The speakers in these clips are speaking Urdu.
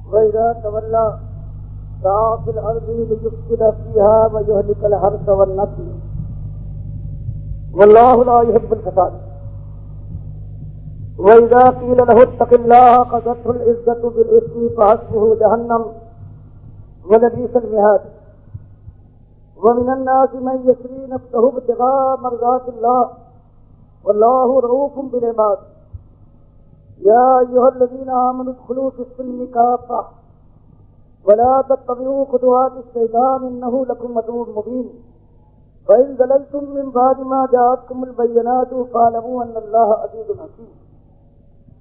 وإذا تولى سعى في الأرض ليفسد فيها ويهلك الحرث والنسل والله لا يحب الفساد. وإذا قيل له اتق الله أخذته العزة بالإثم فحسبه جهنم ولبئس المهاد. ومن الناس من يشري نفسه ابتغاء مرضات الله والله رؤوف بالعباد. يا أيها الذين آمنوا ادخلوا في السلم كافة ولا تتبعوا خطوات الشيطان إنه لكم عدو مبين. فإن زللتم من بعد ما جاءتكم البينات فاعلموا أن الله عزيز حكيم.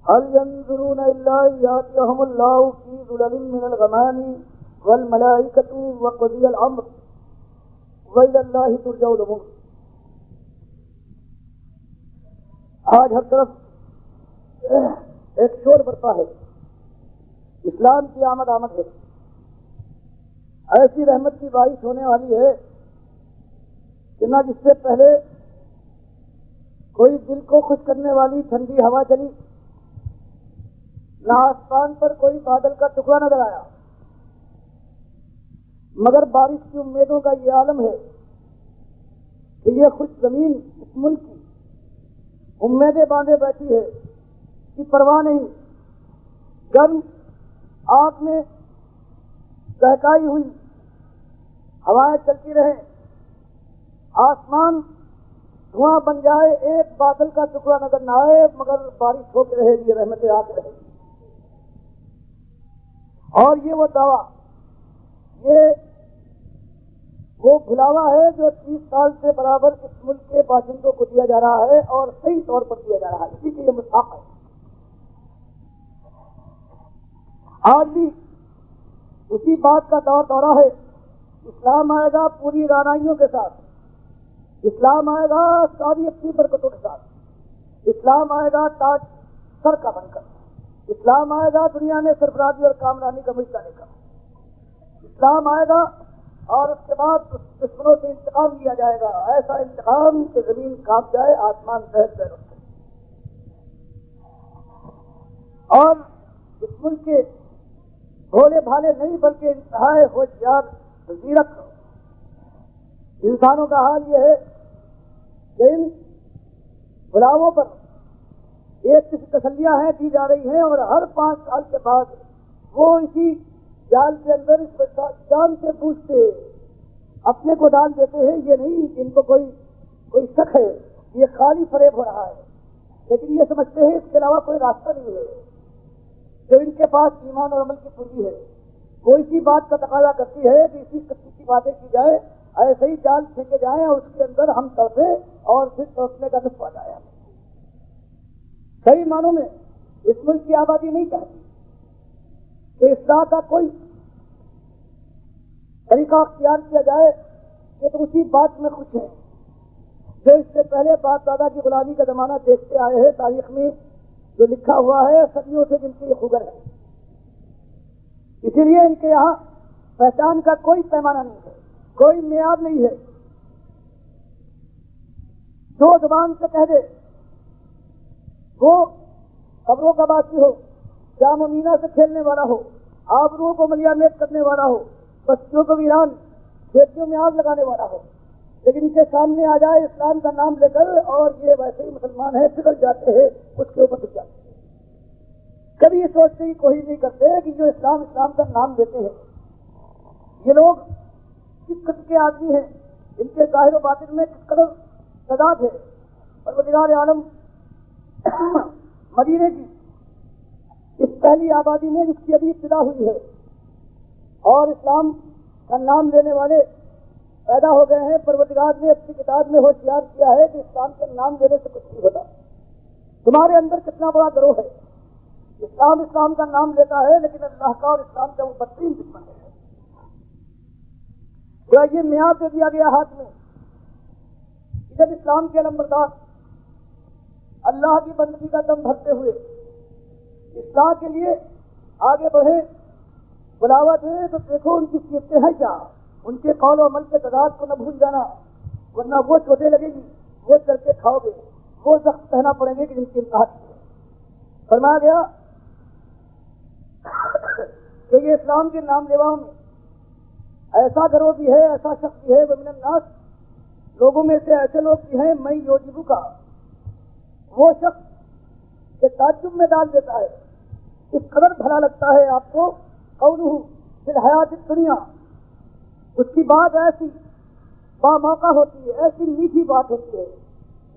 هل ينظرون إلا أن يأتيهم الله في ظلل من الغمام والملائكة وقضي الأمر وإلى الله ترجع الأمور. آج ہر طرف ایک شور برپا ہے، اسلام کی آمد ہے، ایسی رحمت کی بارش ہونے والی ہے کہ نہ جس سے پہلے کوئی دل کو خوش کرنے والی ٹھنڈی ہوا چلی، نہ آسمان پر کوئی بادل کا ٹکڑا نظر آیا، مگر بارش کی امیدوں کا یہ عالم ہے کہ یہ خوش زمین اس ملک کی امیدیں باندھے بیٹھی ہے کہ پرواہ نہیں، گرم آگ میں بہکائی ہوئی ہوائیں چلتی رہیں، آسمان دھواں بن جائے، ایک بادل کا ٹکڑا نظر نہ آئے، مگر بارش ہو کے رہے گی، رحمتیں آ کے رہے گی. اور یہ وہ دعویٰ، یہ وہ بھلاوا ہے جو 30 سال سے برابر اس ملک کے باشندوں کو دیا جا رہا ہے اور صحیح طور پر دیا جا رہا ہے، اسی کے لیے مستحق ہے. آج بھی اسی بات کا دورہ ہے. اسلام آئے گا پوری رانائیوں کے ساتھ، اسلام آئے گا ساری اپنی برکتوں کے ساتھ، اسلام آئے گا تاج سر کا بن کر، اسلام آئے گا دنیا میں سرفرازی اور کامرانی کا مجھ لے کر، اسلام آئے گا اور اس کے بعد دشمنوں سے انتقام لیا جائے گا، ایسا انتقام کہ زمین کانپ جائے، آسمان بہت بہت اٹھے. اور اس ملک کے بھولے بھالے نہیں بلکہ انتہائی ہوشیار زیرک انسانوں کا حال یہ ہے کہ ان بلاووں پر ایک کسی تسلیاں ہیں دی جا رہی ہیں، اور ہر 5 سال کے بعد وہ اسی جال کے اندر اس جان سے پوچھتے اپنے کو ڈال دیتے ہیں. یہ نہیں کہ ان کو کوئی شک ہے، یہ خالی فریب ہو رہا ہے، لیکن یہ سمجھتے ہیں اس کے علاوہ کوئی راستہ نہیں ہے. جو ان کے پاس ایمان اور عمل کی پونجی ہے، کوئی سی بات کا تقاضا کرتی ہے کہ اسی قسم کی باتیں کی جائے، ایسے ہی جال پھینکے جائیں اور اس کے اندر ہم تڑپے اور پھر تڑپنے کا لطف آ جائے. صحیح معنوں میں اس ملک کی آبادی نہیں چاہتی کہ اصلاح کا کوئی طریقہ اختیار کیا جائے کہ تو اسی بات میں خوش ہیں جو اس سے پہلے باپ دادا کی غلامی کا زمانہ دیکھتے آئے ہیں. تاریخ میں جو لکھا ہوا ہے صدیوں سے جن کی یہ خبر ہے، اسی لیے ان کے یہاں پہچان کا کوئی پیمانہ نہیں ہے، کوئی معیار نہیں ہے. جو زبان سے کہہ دے وہ قبروں کا باسی ہو، جام و مینا سے کھیلنے والا ہو، آبروؤں کو ملیامیت کرنے والا ہو، بستیوں کو ویران، کھیتیوں میں آگ لگانے والا ہو، لیکن ان کے سامنے آ جائے اسلام کا نام لے کر اور یہ ویسے ہی مسلمان ہیں، پگھل جاتے ہیں، اس کے اوپر جاتے ہیں. کبھی یہ سوچتے ہی کوئی نہیں کرتے کہ جو اسلام کا نام دیتے ہیں یہ لوگ کس قسم کے آدمی ہیں، ان کے ظاہر و باطن میں کس قدر تضاد ہے. پروردگار عالم مدینے کی اس پہلی آبادی میں جس کی ابھی ابتدا ہوئی ہے اور اسلام کا نام لینے والے پیدا ہو گئے ہیں، پروردگار نے اپنی کتاب میں ہوشیار کیا ہے کہ اسلام کے نام لینے سے کچھ نہیں ہوتا. تمہارے اندر کتنا بڑا گروہ ہے، اسلام کا نام لیتا ہے لیکن اللہ کا اور اسلام کا وہ بدترین دشمن ہے. یہ میعاد دے دیا گیا ہاتھ میں کہ جب اسلام کے علمبردار اللہ کی بندگی کا دم بھرتے ہوئے اصلاح کے لیے آگے بڑھے، بلاوا دیں، تو دیکھو ان کی سیرتیں ہیں کیا. ان کے قول و عمل کے تضاد کو نہ بھول جانا، ورنہ وہ چوٹیں لگے گی، وہ چل کے کھاؤ گے، وہ زخم سہنا پڑیں گے کہ جن کی انتہا. فرمایا گیا کہ یہ اسلام کے نام لیواؤں میں ایسا گروہ بھی ہے، ایسا شخص بھی ہے، ومن الناس لوگوں میں سے ایسے لوگ بھی ہیں، میں یوجبو کا وہ شخص کہ تعجب میں ڈال دیتا ہے، اس قدر بھلا لگتا ہے آپ کو قولہ فی الحیات الدنیا، اس کی بات ایسی با موقع ہوتی ہے، ایسی میٹھی بات ہوتی ہے،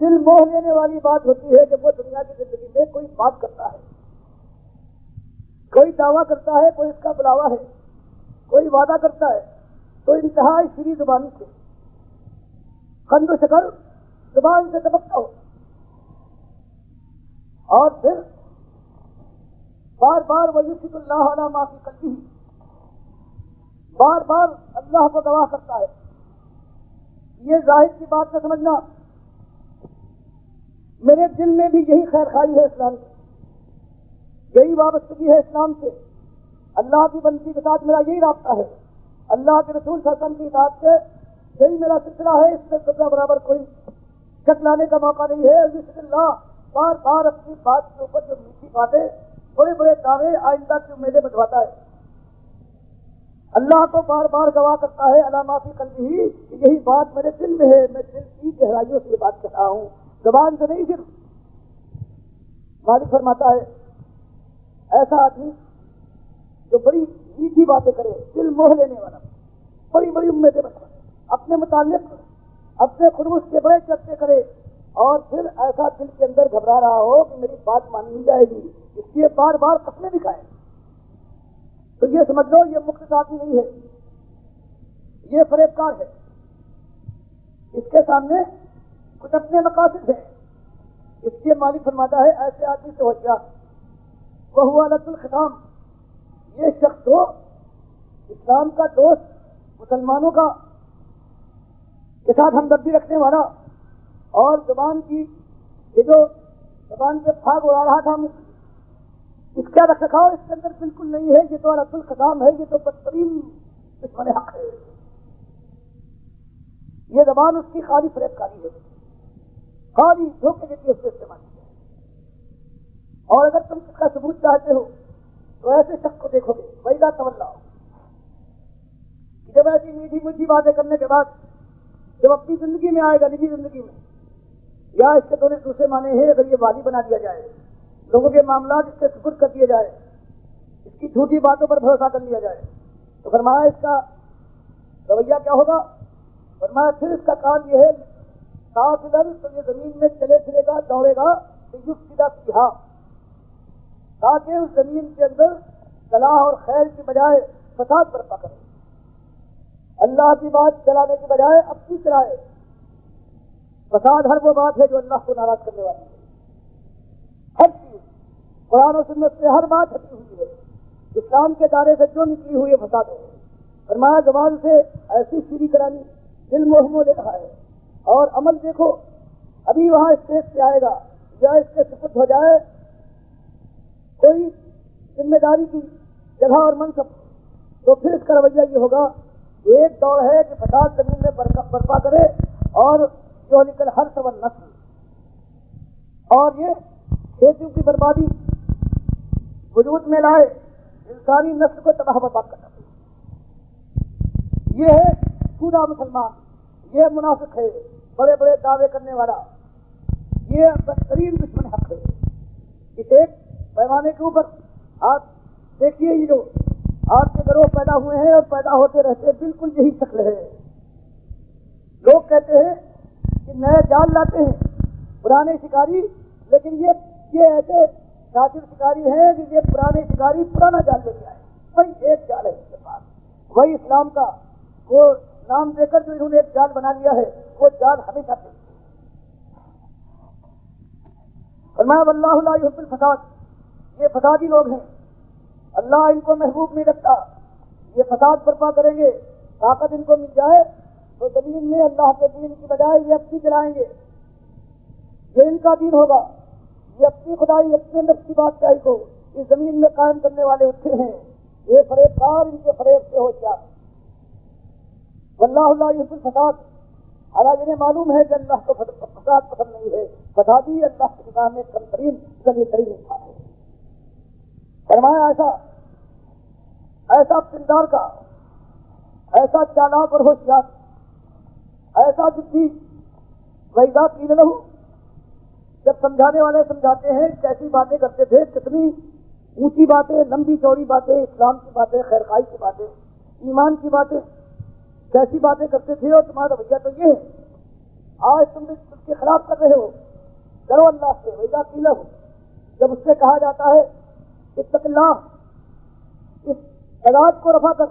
دل موہ لینے والی بات ہوتی ہے جب وہ دنیا کی زندگی میں کوئی بات کرتا ہے، کوئی دعویٰ کرتا ہے، کوئی اس کا بلاوا ہے، کوئی وعدہ کرتا ہے تو انتہائی شیریں زبانی سے قند و شکر زبان سے ٹپکتا ہو، اور پھر بار بار ویشهد اللہ علی ما فی قلبہ، بار بار اللہ کو گواہ کرتا ہے۔ یہ ظاہر کی بات نہ سمجھنا، میرے دل میں بھی یہی خیر خواہی ہے اسلام کی، یہی وابستگی ہے اسلام سے، اللہ کی بندگی کے ساتھ میرا یہی رابطہ ہے، اللہ کے رسول صلی اللہ علیہ وسلم کی اطاعت سے یہی میرا سلسلہ ہے، اس میں قدرہ برابر کوئی شک لانے کا موقع نہیں ہے۔ بسم اللہ بار بار اپنی بات کے اوپر جو میٹھی باتیں، بڑے بڑے دعوے، آئندہ کی امیدیں بجواتا ہے، اللہ کو بار بار گواہ کرتا ہے علی ما فی قلبہ، یہی بات میرے دل میں ہے، میں دل کی گہرائیوں سے یہ بات کر رہا ہوں، زبان سے نہیں صرف۔ مالک فرماتا ہے ایسا آدمی جو بڑی میٹھی باتیں کرے، دل موہ لینے والا، بڑی بڑی امیدیں بچائے، اپنے متعلق اپنے خلوص کے بڑے چرچے کرے، اور پھر ایسا دل کے اندر گھبرا رہا ہو کہ میری بات مانی نہیں جائے گی، اس لیے بار بار قسمیں بھی کھائے، تو یہ سمجھ لو یہ مخلص آدمی نہیں ہے، یہ فریب کار ہے، اس کے سامنے کچھ اپنے مقاصد ہیں، اس لیے مالک فرماتا ہے ایسے آدمی سے ہوشیار، وہو لد الختام، یہ شخص تو اسلام کا دوست، مسلمانوں کا کے ساتھ ہمدردی رکھنے والا، اور زبان کی یہ جو زبان کے پھاگ اڑا رہا تھا، اس کا رکھ رکھاؤ اس کے اندر بالکل نہیں ہے، یہ تو لد الختام ہے، یہ تو بدترین دشمن حق ہے، یہ زبان اس کی خالی فریب کاری ہے، خالی دھوکے کے لیے اس کو استعمال کیا ہے۔ اور اگر تم اس کا ثبوت چاہتے ہو تو ایسے شخص کو دیکھو گے، وَإِذَا تَوَلَّىٰ، جب ایسی میٹھی میٹھی باتیں کرنے کے بعد جب اپنی زندگی میں آئے گا، نجی زندگی میں، یا اس کے دوسرے معنی ہے اگر یہ والی بنا دیا جائے، لوگوں کے معاملات اس کے سپرد کر دیے جائے، اس کی جھوٹی باتوں پر بھروسہ کر لیا جائے، تو فرمایا اس کا رویہ کیا ہوگا؟ فرمایا پھر اس کا کام یہ ہے سافلر، تو یہ زمین میں چلے پھرے گا، دوڑے گا، یفسد فیہا، تاکہ اس زمین کے اندر صلاح اور خیر کی بجائے فساد برپا کرے، اللہ کی بات چلانے کی بجائے اپنی چلائے۔ فساد ہر وہ بات ہے جو اللہ کو ناراض کرنے والی ہے، ہر چیز قرآن و سنت سے ہر بات ہٹی ہوئی ہے، اسلام کے دائرے سے جو نکلی ہوئی ہے فساد ہے۔ فرمایا زبان سے ایسی شیریں کرانی، دل موہ لے رہا ہے، اور عمل دیکھو ابھی وہاں اسٹیج پہ آئے گا یا اس کے سپرد ہو جائے کوئی ذمہ داری کی جگہ اور منصب، تو پھر اس کا رویہ یہ ہوگا، ایک دور ہے کہ فساد زمین میں برپا کرے اور جو نکل ہر سبن نسل، اور یہ کھیتیوں کی بربادی وجود میں لائے، انسانی نسل کو تباہ برباد کرنا، یہ ہے پورا مسلمان، یہ منافق ہے، بڑے بڑے دعوے کرنے والا، یہ بدترین دشمن حق ہے۔ اس ایک پیمانے کے اوپر آپ دیکھیے یہ جو آپ کے گروہ پیدا ہوئے ہیں اور پیدا ہوتے رہتے، بالکل یہی شکل ہے۔ لوگ کہتے ہیں کہ نئے جال لاتے ہیں پرانے شکاری، لیکن یہ ایسے شاطر شکاری ہیں کہ یہ پرانے شکاری پرانا جال لے کے آئے، وہی ایک جال ہے اس کے پاس، وہی اسلام کا وہ نام دے کر جو انہوں نے ایک جال بنا لیا ہے، وہ جال ہمیشہ سے۔ فرمایا واللہ لا یحب الفساد، یہ فسادی لوگ ہیں، اللہ ان کو محبوب نہیں رکھتا، یہ فساد برپا کریں گے، طاقت ان کو مل جائے تو زمین میں اللہ کے دین کی بجائے یہ اپنی چلائیں گے، یہ ان کا دین ہوگا، یہ اپنی خدائی، اپنے نفس کی بادشاہی کو اس زمین میں قائم کرنے والے اٹھے ہیں، یہ فریب کار ان کے فریب سے ہوشیار۔ واللہ لا یحب الفساد، حالانکہ انہیں معلوم ہے کہ اللہ کو فساد پسند نہیں ہے، فسادی اللہ کی نگاہ میں کم ترین ذلیل ترین انسان ہے۔ فرمایا ایسا پندار کا، ایسا چالاک اور ہوشیار، ایسا جدی، وَإِذَا قِيلَ لَهُ، جب سمجھانے والے سمجھاتے ہیں کیسی باتیں کرتے تھے، کتنی اونچی باتیں، لمبی چوڑی باتیں، اسلام کی باتیں، خیر خائی کی باتیں، ایمان کی باتیں، کیسی باتیں کرتے تھے، اور تمہارا رویہ تو یہ ہے، آج تم بھی اس کے خلاف کر رہے ہو، ڈرو اللہ سے۔ وَإِذَا قِيلَ لَهُ، جب اس سے کہا جاتا ہے اتق اللہ، اس اعداد کو رفع کر،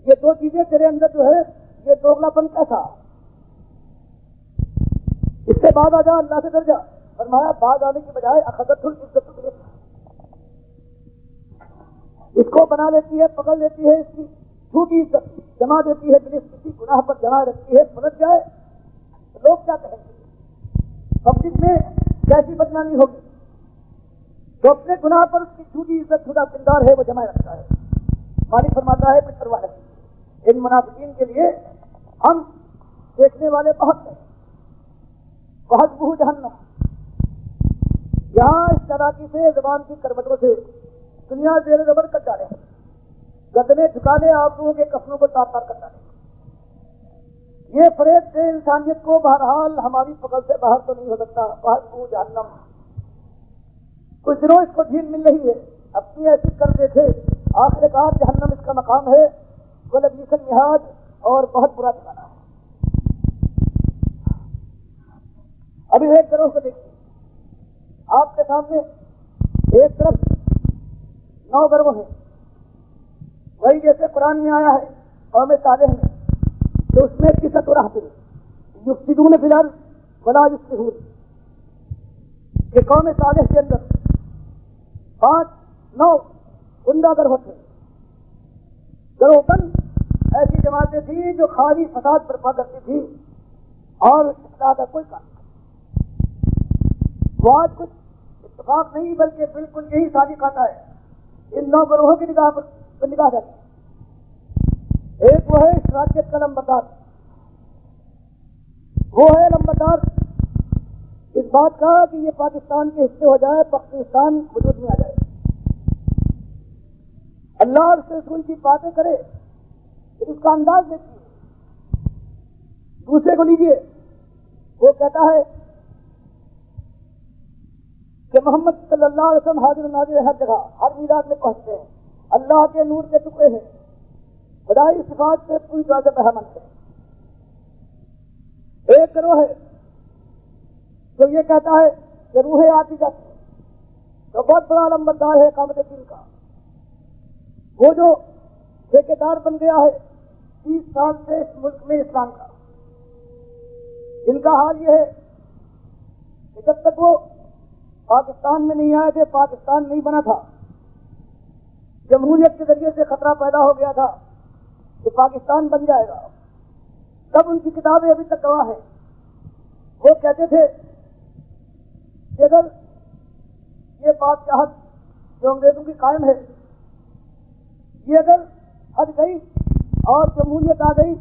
یہ دو چیزیں تیرے اندر جو ہے، یہ دوگلا پن کیسا، اس سے بعد آ جا، اللہ سے ڈر جا۔ فرمایا بعد آنے کی بجائے اخذت العزت بالاسم، اس کو بنا لیتی ہے، پکڑ لیتی ہے، اس کی جھوٹی عزت جما دیتی ہے، بالاسم کسی گناہ پر جمع رکھتی ہے، پلٹ جائے تو لوگ کیا کہیں گے، پبلک میں کیسی بدنامی ہوگی۔ تو اپنے گناہ پر اس کی جھوٹی عزت، جھوٹا کردار ہے وہ جمع رکھتا ہے۔ مالک فرماتا ہے کچھ پرواہ نہیں، ان منافقین کے لیے ہم دیکھنے والے بہت ہیں، وحسبہ جہنم، یہاں اس چالاکی سے، زبان کی کروٹوں سے دنیا زیر زبر کر ڈالے، گردنیں جھکا دے، آپ لوگوں کے کفنوں کو تار تار کر ڈالے، یہ فریب دے انسانیت کو، بہرحال ہماری پکڑ سے باہر تو نہیں ہو سکتا۔ وحسبہ جہنم، کچھ دنوں اس کو ڈھیل مل رہی ہے، اپنی ایسی کر دیکھے، آخر کار جہنم اس کا مقام ہے، وَلَبِئْسَ الْمِہَادُ، اور بہت برا ٹھکانہ ہے۔ ابھی ایک گروہ کو دیکھیے، آپ کے سامنے ایک طرف 9 گروہ ہیں، وہی جیسے قرآن میں آیا ہے قوم صالح میں، تو اس میں قصۃ رہط یفسدون فی الارض ولا یصلحون، کہ قوم صالح کے اندر 9 گنڈا گروہ تھے، گروہ بند ایسی جماعتیں تھیں جو خالی فساد برپا کرتی تھی اور اصلاح کا کوئی کام نہیں۔ وہ آج کچھ اتفاق نہیں بلکہ بالکل یہی صادق آتا ہے، ان 9 گروہوں کی نگاہ پر نگاہ جاتی ہے۔ ایک وہ ہے اشراکیت کا لمبردار، وہ ہے لمبردار اس بات کا کہ یہ پاکستان کے حصے ہو جائے، پاکستان وجود میں آ جائے، اللہ اور اس کے رسول کی باتیں کرے، اس کا انداز دیکھیے۔ دوسرے کو لیجیے، وہ کہتا ہے کہ محمد صلی اللہ علیہ وسلم حاضر و ناظر ہر جگہ، ہر میلاد میں پہنچتے ہیں، اللہ کے نور کے ٹکڑے ہیں، خدائی صفات سے پوری طرح سے بہرمند ہے۔ ایک گروہ ہے جو یہ کہتا ہے کہ روحیں آتی جاتی ہیں، تو بہت بڑا لمبردار ہے اقامت دین کا، وہ جو ٹھیکیدار بن گیا ہے 30 سال سے اس ملک میں اسلام کا۔ ان کا حال یہ ہے کہ جب تک وہ پاکستان میں نہیں آئے تھے، پاکستان نہیں بنا تھا، جمہوریت کے ذریعے سے خطرہ پیدا ہو گیا تھا کہ پاکستان بن جائے گا، تب ان کی کتابیں ابھی تک گواہ ہیں۔ وہ کہتے تھے کہ اگر یہ بادشاہت جو انگریزوں کی قائم ہے، یہ اگر ہٹ گئی اور جمہوریت آ گئی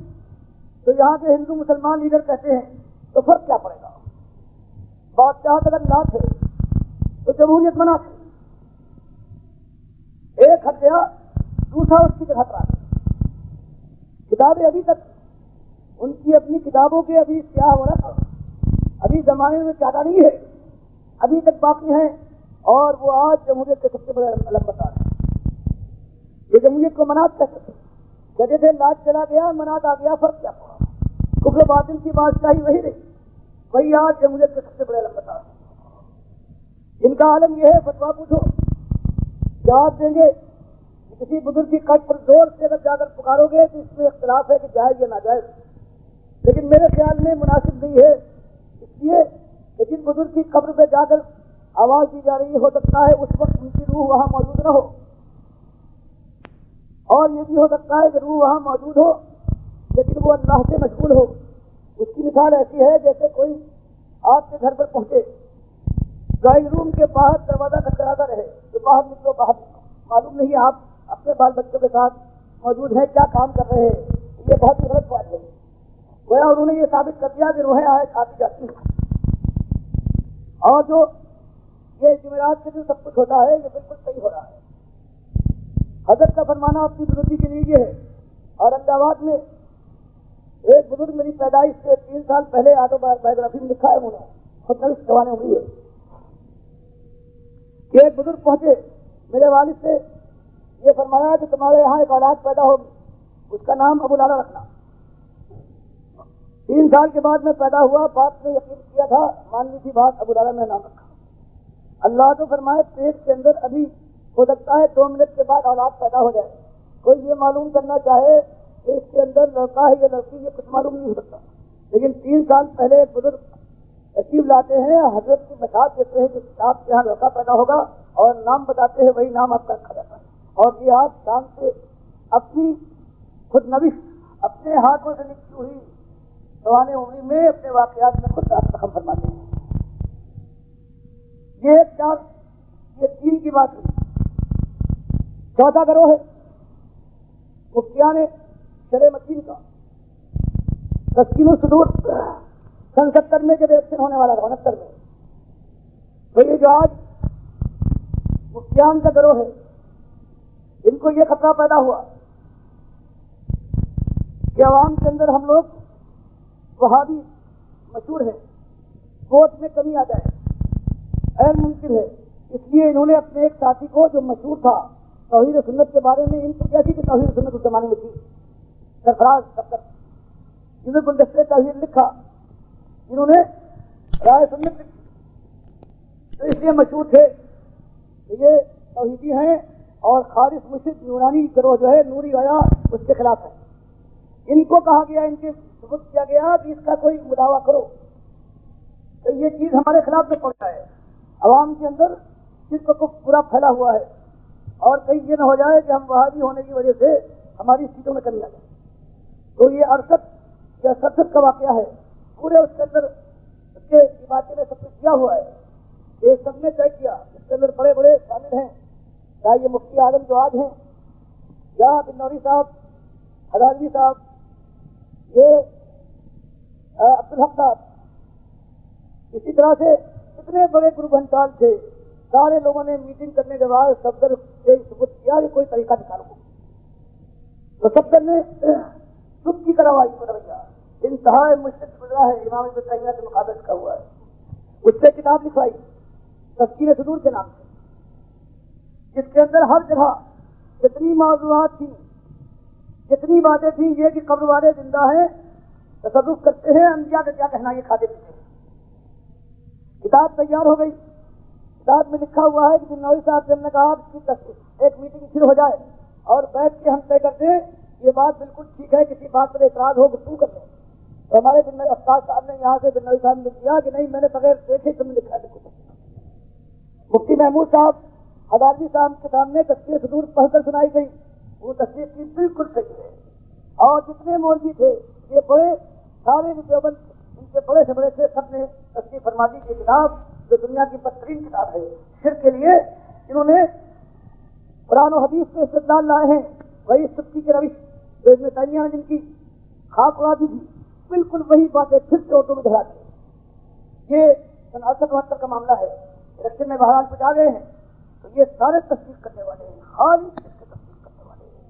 تو یہاں کے ہندو مسلمان لیڈر کہتے ہیں تو فرق کیا پڑے گا، بادشاہت اگر نہ تھے تو جمہوریت بنا تھی، ایک ہٹ گیا دوسرا اس کی جگہ پر آ گیا۔ کتابیں ابھی تک ان کی اپنی کتابوں کے ابھی کیا ہو رہا تھا، ابھی زمانے میں زیادہ نہیں ہے، ابھی تک باقی ہیں، اور وہ آج جمہوریت کے سب سے بڑے علمبردار ہیں۔ یہ جمہوریت کو مناط کہتے تھے، کہتے تھے لاج چلا گیا مناط آ گیا، فرق کیا پڑا، کفر باطل کی بادشاہی وہی رہی، وہی آج جمہوریت کے سب سے بڑے علمبردار ہیں۔ ان کا عالم یہ ہے، فتوا پوچھو جواب دیں گے کہ کسی بزرگ کی قبر پر زور سے اگر جا کر پکارو گے تو اس میں اختلاف ہے کہ جائز یا ناجائز، لیکن میرے خیال میں مناسب نہیں ہے، اس لیے کہ جن بزرگ کی قبر پہ جا کر آواز دی جا رہی ہو سکتا ہے اس وقت ان کی روح وہاں موجود نہ ہو، اور یہ بھی ہو سکتا ہے کہ روح وہاں موجود ہو لیکن وہ اللہ سے مشغول ہو۔ اس کی مثال ایسی ہے جیسے کوئی آپ کے گھر پر پہنچے، ڈرائنگ روم کے باہر دروازہ کھٹکھٹاتا رہے کہ باہر نکلو باہر نکلو، معلوم نہیں آپ اپنے بال بچوں کے ساتھ موجود ہیں، کیا کام کر رہے ہیں، یہ بہت ہی غلط بات ہے۔ گویا انہوں نے یہ ثابت کر دیا کہ روحیں آتی جاتی ہیں، اور جو یہ جمعرات کے دن سب کچھ ہوتا ہے یہ بالکل صحیح ہو رہا ہے۔ حضرت کا فرمانا اپنی بزرگی کے لیے یہ ہے. اورنگ آباد میں ایک بزرگ میری پیدائش سے 3 سال پہلے آٹو بایوگرافی میں لکھا ہے انہوں نے، خود نویس جوان عمری ہے، کہ ایک بزرگ پہنچے میرے والد سے یہ فرمایا کہ تمہارے یہاں ایک اولاد پیدا ہوگی، اس کا نام ابو لالا رکھنا. 3 سال کے بعد میں پیدا ہوا، باپ نے یقین کیا تھا، مان لی تھی بات، ابو لالا میں نام رکھا. اللہ تو فرمائے پیٹ کے اندر ابھی ہو سکتا ہے 2 منٹ کے بعد اولاد پیدا ہو جائے. کوئی یہ معلوم کرنا چاہے کہ اس کے اندر لڑکا ہے یا لڑکی، یہ کچھ معلوم نہیں ہو سکتا. لیکن 3 سال پہلے ایک بزرگ تشریف لاتے ہیں، حضرت کی بشارت دیتے ہیں کہ آپ کے یہاں لڑکا پیدا ہوگا، اور نام بتاتے ہیں، وہی نام آپ کا رکھا جاتا ہے. اور یہ آپ شام سے اپنی خود نوش اپنے ہاتھوں سے لکھی ہوئی جوان عمری میں اپنے واقعات میں خود رقم فرماتے ہیں. یہ 3 کی بات ہوئی. چوتھا گروہ ہے مفتیان شرع متین کا. تسکین الصدور 70 میں جب ایکشن ہونے والا تھا، 69 میں، تو یہ جو آج مفتیان کا گروہ ہے، ان کو یہ خطرہ پیدا ہوا کہ عوام کے اندر ہم لوگ وہابی مشہور ہیں، ووٹ میں کمی آ جائے، غیر ممکن ہے. اس لیے انہوں نے اپنے ایک ساتھی کو جو مشہور تھا توحید و سنت کے بارے میں، ان کو کیا تھی کہ توحید و سنت اس زمانے میں تھی، سرفراز سبقت، جنہوں نے گلدستے توحید لکھا، جنہوں نے رائے سنت لکھی، تو اس لیے مشہور تھے کہ یہ توحیدی ہیں اور خالص مشرک یونانی گروہ جو ہے نوری گیا اس کے خلاف ہے. ان کو کہا گیا، ان کے ثبوت کیا گیا کہ اس کا کوئی مداوع کرو، تو یہ چیز ہمارے خلاف میں پڑتا ہے. عوام کے اندر شرک کو پورا پھیلا ہوا ہے، اور کہیں یہ نہ ہو جائے کہ ہم وہابی ہونے کی وجہ سے ہماری سیٹوں میں کمی آ جائے. تو یہ 68 یا 67 کا واقعہ ہے. پورے اس کے اندر اس کے علاقے میں سب کچھ کیا ہوا ہے، یہ سب نے طے کیا. اس کے اندر بڑے بڑے شامل ہیں، چاہے یہ مفتی اعظم جو آج ہیں، یا بنوری صاحب، ہزاروی صاحب، یہ عبدالحق صاحب. اسی طرح سے اتنے بڑے گروہ گھنٹال تھے. سارے لوگوں نے میٹنگ کرنے کے بعد صفدر سے ثبوت کیا کہ کوئی طریقہ نکالو. تو صفدر نے چپ کی کروائی کو رویہ انتہا مشرق گزرا ہے، امام ابن تیمیہ سے مقابلہ کا ہوا ہے. اس سے کتاب لکھوائی تذکیر صدور کے نام سے، جس کے اندر ہر جگہ جتنی موضوعات تھیں، جتنی باتیں تھیں، یہ کہ قبر والے زندہ ہیں، تصرف کرتے ہیں، انبیاء کا کیا کہنا، یہ کھاتے پیتے ہیں. کتاب تیار ہو گئی. کتاب میں لکھا ہوا ہے کہ بنوری صاحب سے ہم نے کہا کہ ایک میٹنگ شروع ہو جائے اور بیٹھ کے ہم طے کر دیں یہ بات بالکل ٹھیک ہے، کسی بات پر اعتراض ہو گفتگو کر لیں. تو ہمارے استاد صاحب نے یہاں سے بنوری صاحب نے لکھ دیا کہ نہیں، میں نے بغیر دیکھے تم نے لکھا ہے. مفتی محمود صاحب ہزاروی صاحب کے سامنے تذکیر صدور پڑھ کر سنائی گئی. وہ تصویر کی بالکل صحیح ہے. اور جتنے مولوی تھے یہ بڑے سارے دیوبند ان کے بڑے سے بڑے تھے، سب نے تصویر فرما دی کی کتاب جو دنیا کی بدترین کتاب ہے شرک کے لیے. انہوں نے قرآن و حدیث سے استدلال لائے ہیں، وہی سبکی کی روش جو ابن تیمیہ نے جن کی خاک اڑا دی تھی، بالکل وہی باتیں پھر سے اردو میں دہرا دی. یہ 68-72 کا معاملہ ہے. الیکشن میں بہرحال کچھ آ گئے ہیں، تو یہ سارے تصدیق کرنے والے ہیں، خالی اس کے تصدیق کرنے والے ہیں.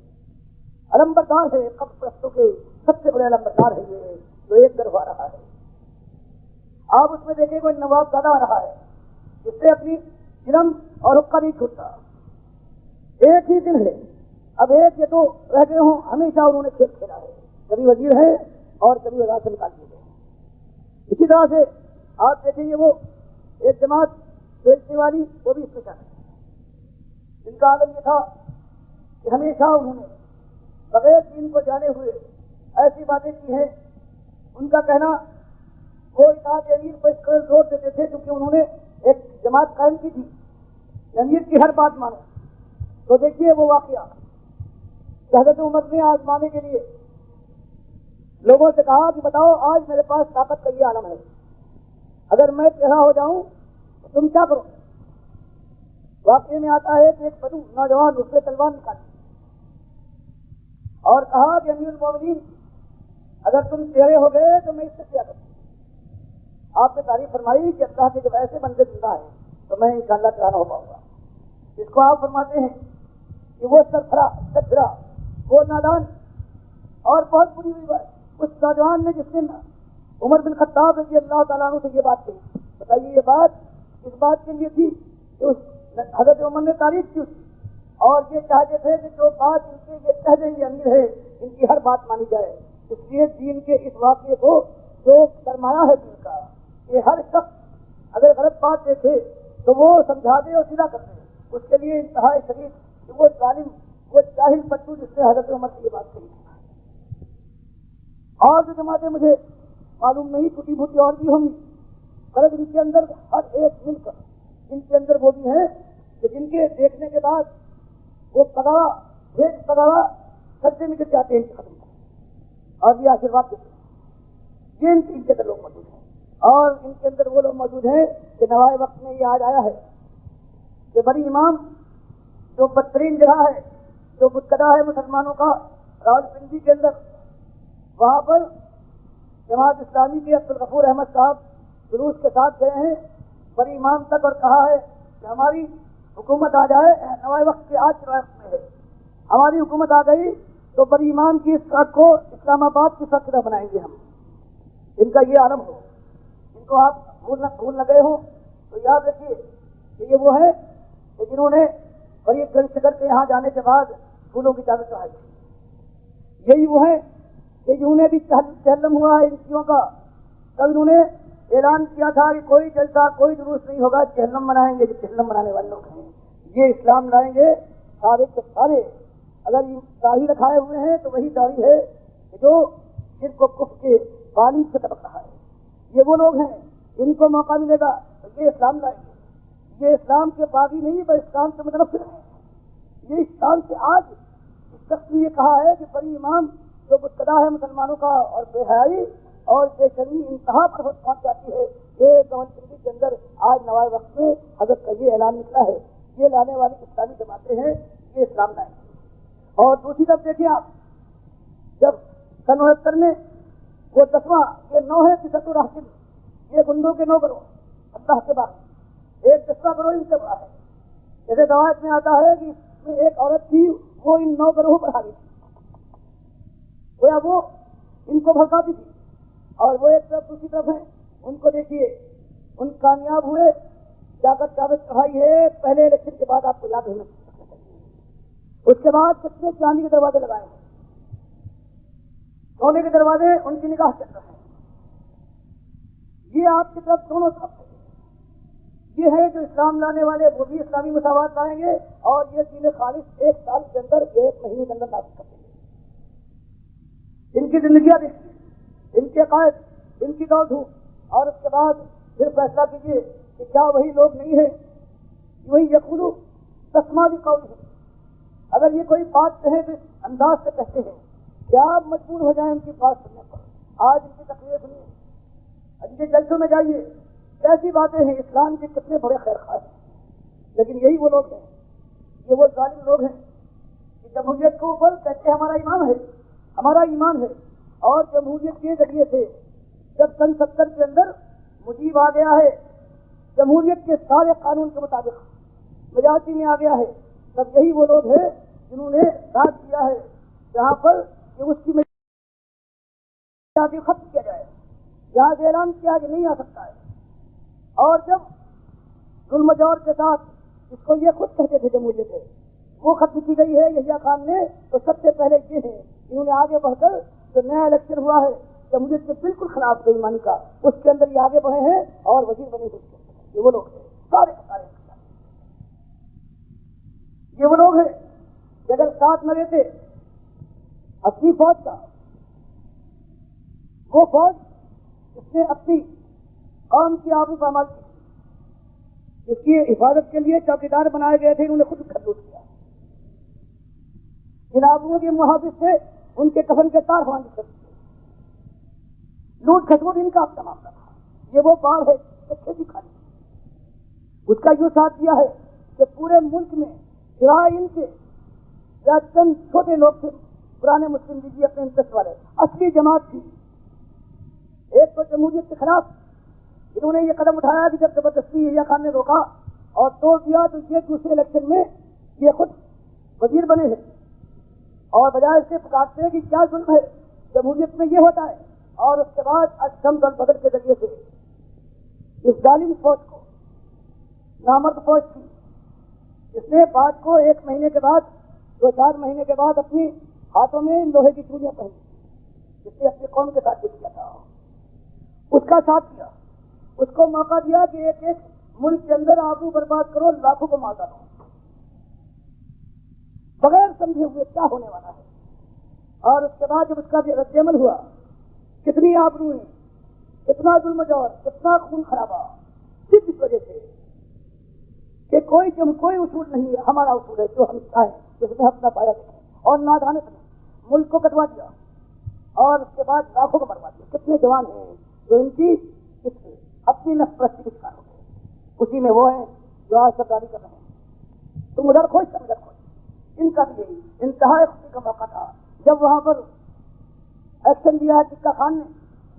علمبردار ہے قبر پرستوں کے، سب سے بڑے علمبردار ہے یہ جو ایک طرف آ رہا ہے. آپ اس میں دیکھیں کوئی نواب زیادہ آ رہا ہے جس سے اپنی علم اور حقہ نہیں چھوٹتا. ایک ہی دن ہے، اب ایک یہ تو رہ گئے ہوں، ہمیشہ انہوں نے کھیل کھیلا ہے، کبھی وزیر ہے اور کبھی وزارت سے نکال دیے گئے. اسی طرح سے آپ دیکھیں گے وہ ایک جماعت بیچنے والی، وہ بھی اس میں شامل ہے، جن کا عالم یہ تھا کہ ہمیشہ انہوں نے بغیر دین کو جانے ہوئے ایسی باتیں کی ہیں. ان کا کہنا وہ اطاعت امیر پر اس قدر زور دیتے تھے کیونکہ انہوں نے ایک جماعت قائم کی تھی امیر کی ہر بات مانو. تو دیکھیے وہ واقعہ کہ حضرت عمر نے آزمانے کے لیے لوگوں سے کہا کہ بتاؤ آج میرے پاس طاقت کا یہ عالم ہے، اگر میں چہرہ ہو جاؤں تو تم کیا کرو. واقعے میں آتا ہے کہ ایک بدو نوجوان اس سے تلوار نکالی اور کہا کہ امیر المومنین اگر تم چہرے ہو گئے تو میں اس سے کیا کروں. آپ نے تعریف فرمائی کہ اللہ کے جب ایسے بندے زندہ ہیں تو میں انشاءاللہ چہرہ ہو پاؤں گا. اس کو آپ فرماتے ہیں کہ وہ سرفرا وہ نادان اور بہت بری ہوئی بات اس نوجوان نے جس نے عمر بن خطاب رضی اللہ تعالیٰ عنہ سے یہ بات کہی. بتائیے یہ بات اس بات کے لیے تھی کہ حضرت عمر نے تعریف کی اس کی اور یہ چاہتے تھے کہ جو بات ان کے یہ کہہ دیں یہ امیر ہے ان کی ہر بات مانی جائے. اس لیے دین کے اس واقعے کو جو سرمایہ ہے دین کا یہ ہر شخص اگر غلط بات دیکھے تو وہ سمجھا دے اور سیدھا کر دے. اس کے لیے انتہائی شدید کہ وہ ظالم وہ جاہل پٹو جس نے حضرت عمر کی یہ بات کہی. اور جو جماعتیں مجھے معلوم نہیں ٹوٹی بھوٹی اور بھی ہوں گی غلط ان کے اندر ہر ایک مل کر ان کے اندر وہ بھی ہیں کہ جن کے دیکھنے کے بعد وہ پگاوا سجدے میں گر جاتے ہیں ان کے ختم کر اور یہ آشیرواد دیتے ہیں. یہ ان کے اندر لوگ موجود ہیں اور ان کے اندر وہ لوگ موجود ہیں کہ نوائے وقت میں یہ آج آیا ہے کہ بڑی امام جو بدترین جگہ ہے جو بتکدا ہے مسلمانوں کا راولپنڈی کے اندر وہاں پر جماعت اسلامی کے عبدالغفور احمد صاحب جلوس کے ساتھ گئے ہیں بڑی امام تک اور کہا ہے کہ ہماری حکومت آ جائے نوائے وقت کے آج نوائے وقت میں ہے ہماری حکومت آ گئی تو بڑی امام کی اس سڑک کو اسلام آباد کی سڑک کی طرح بنائیں گے ہم. ان کا یہ عالم ہو ان کو آپ بھول نہ گئے ہوں تو یاد رکھیے کہ یہ وہ ہے کہ جنہوں نے فرید گنج سے کر کے یہاں جانے کے بعد پھولوں کی چادر چڑھائی. یہی وہ ہے کہ جنہوں نے بھی چہلم ہوا ہے ان چیزوں کا تب انہوں نے اعلان کیا تھا کہ کوئی جلسہ کوئی جلوس نہیں ہوگا چہلم منائیں گے. جو چہلم منانے والے لوگ ہیں یہ اسلام لائیں گے سارے کے سارے. اگر یہ داڑھی رکھائے ہوئے ہیں تو وہی داڑھی ہے جو جن کو کفر کے بالی سے طبق رہا ہے. یہ وہ لوگ ہیں ان کو موقع ملے گا تو یہ اسلام لائیں گے. یہ اسلام کے باغی نہیں بس اسلام کے متنفر ہیں. یہ اسلام سے آج اس شخص نے یہ کہا ہے کہ بڑی امام جو مبتدا ہے مسلمانوں کا اور بے حیائی اور بے شرمی انتہا پر پہنچ جاتی ہے. یہ راولپنڈی کے اندر آج نوائے وقت میں حضرت کا یہ اعلان نکلا ہے یہ لانے والی اسلامی جماعتیں ہیں یہ اسلام لائیں گے. اور دوسری طرف دیکھیں آپ جب سن 69 میں وہ 10واں یہ 9 ہے فیصد راہب یہ گنڈوں کے 9 گروہ اللہ کے بعد ایک 10واں گروہ ان سے بڑا ہے. جیسے روایت میں آتا ہے کہ اس میں ایک عورت تھی وہ ان 9 گروہوں پر حاوی تھی گویا وہ ان کو بھڑکاتی تھی. اور وہ ایک طرف دوسری طرف ہیں ان کو دیکھیے ان کامیاب ہوئے جا کر چادر چڑھائی ہے پہلے الیکشن کے بعد آپ کو یاد ہونا چاہیے. اس کے بعد کتنے چاندی کے دروازے لگائے ہیں سونے کے دروازے ان کی نگاہ چل رہے ہیں. یہ آپ کی طرف دونوں طرف ہے. یہ ہے جو اسلام لانے والے وہ بھی اسلامی مساوات لائیں گے اور یہ دین خالص 1 سال کے اندر 1 مہینے کے اندر نافذ کر دیں گے. ان کی زندگیاں دیکھیے ان کے قائد ان کی دوڑ دھوپ اور اس کے بعد پھر فیصلہ کیجیے کہ کیا وہی لوگ نہیں ہیں وہی یقولو تسمع بھی قول ہے. اگر یہ کوئی بات کہیں تو اس انداز سے کہتے ہیں کیا آپ مجبور ہو جائیں ان کی بات سننے پر. آج ان کی تقریر سنیے ان کے جلسوں میں جائیے کیسی باتیں ہیں اسلام کے کتنے بڑے خیر خواہ ہیں. لیکن یہی وہ لوگ ہیں یہ وہ ظالم لوگ ہیں کہ جمہوریت کے اوپر کہتے ہمارا ایمان ہے اور جمہوریت کے ذریعے سے جب سن 70 کے اندر مجیب آ گیا ہے جمہوریت کے سارے قانون کے مطابق مجاہدی میں آ گیا ہے تب یہی وہ لوگ ہیں جنہوں نے ساتھ کیا ہے جہاں پر کہ اس کی مجاہدی ختم کیا جائے یہاں سے اعلان کیا کہ نہیں آ سکتا ہے. اور جب ظلم جور کے ساتھ اس کو یہ خود کہتے تھے جمہوریت ہے وہ ختم کی گئی ہے یحییٰ خان نے تو سب سے پہلے یہ ہے انہوں نے آگے بڑھ کر جو نیا الیکشن ہوا ہے جمہوریت کے بالکل خلاف بے ایمانی کا اس کے اندر یہ آگے بڑھے ہیں اور وزیر بنے ہوئے یہ وہ لوگ ہیں سارے سارے. یہ وہ لوگ ہیں کہ اگر ساتھ نہ دیتے اپنی فوج کا وہ فوج اس نے اپنی قوم کی آبرو پامال کی اس کی حفاظت کے لیے چوکیدار بنائے گئے تھے انہوں نے خود گھر لوٹ کیا. ان آبرو کے محافظ سے ان کے کفن کے تار باندھ کر لوٹ کھسوٹ ان کا اپنا معاملہ تھا. یہ وہ باڑ ہے کھیتی کھانی اس کا یوں ساتھ دیا ہے کہ پورے ملک میں سوائے ان کے یا چند چھوٹے لوگ تھے پرانے مسلم لیگی اپنے انٹرسٹ والے اصلی جماعت تھی ایک تو جمہوریت کے خلاف انہوں نے یہ قدم اٹھایا کہ جب زبردستی یحییٰ خان نے روکا اور توڑ دیا تو یہ دوسرے الیکشن میں یہ خود وزیر بنے ہیں اور بجائے سے پکارتے ہیں کہ کیا ظلم ہے، جمہوریت میں یہ ہوتا ہے، اور اس کے بعد الشمس والبدر کے ذریعے سے اس ظالم فوج کو، نامرد فوج کی، اس نے بعد کو 1 مہینے کے بعد 2-4 مہینے کے بعد اپنی ہاتھوں میں لوہے کی چوڑیاں پہنی، جس نے اپنی قوم کے ساتھ کیا تھا، اس کا ساتھ کیا، اس کو موقع دیا کہ ایک ایک ملک کے اندر آبرو برباد کرو، لاکھوں کو مار ڈالو، بغیر سمجھے ہوئے کیا ہونے والا ہے۔ اور اس کے بعد جب اس کا رد عمل ہوا، کتنی آبرو ہے، کتنا ظلم و جور، کتنا خون خرابہ، صرف اس وجہ سے کہ کوئی اصول نہیں ہے، ہمارا اصول ہے جو ہم چاہیں، جس میں اپنا پایا دیکھیں، اور نادانت نے ملک کو کٹوا دیا اور اس کے بعد لاکھوں کو مروا دیا۔ کتنے جوان ہیں جو ان کی اپنی نفس پرستی کے شکار ہو گئے، اسی میں وہ ہیں جو آج سرکاری کر رہے ہیں۔ تم ادھر خوش، تم ادھر خوش، ان کا بھی یہی انتہائی خوشی کا موقع تھا جب وہاں پر ایکشن دیا ہے ٹکا خان نے،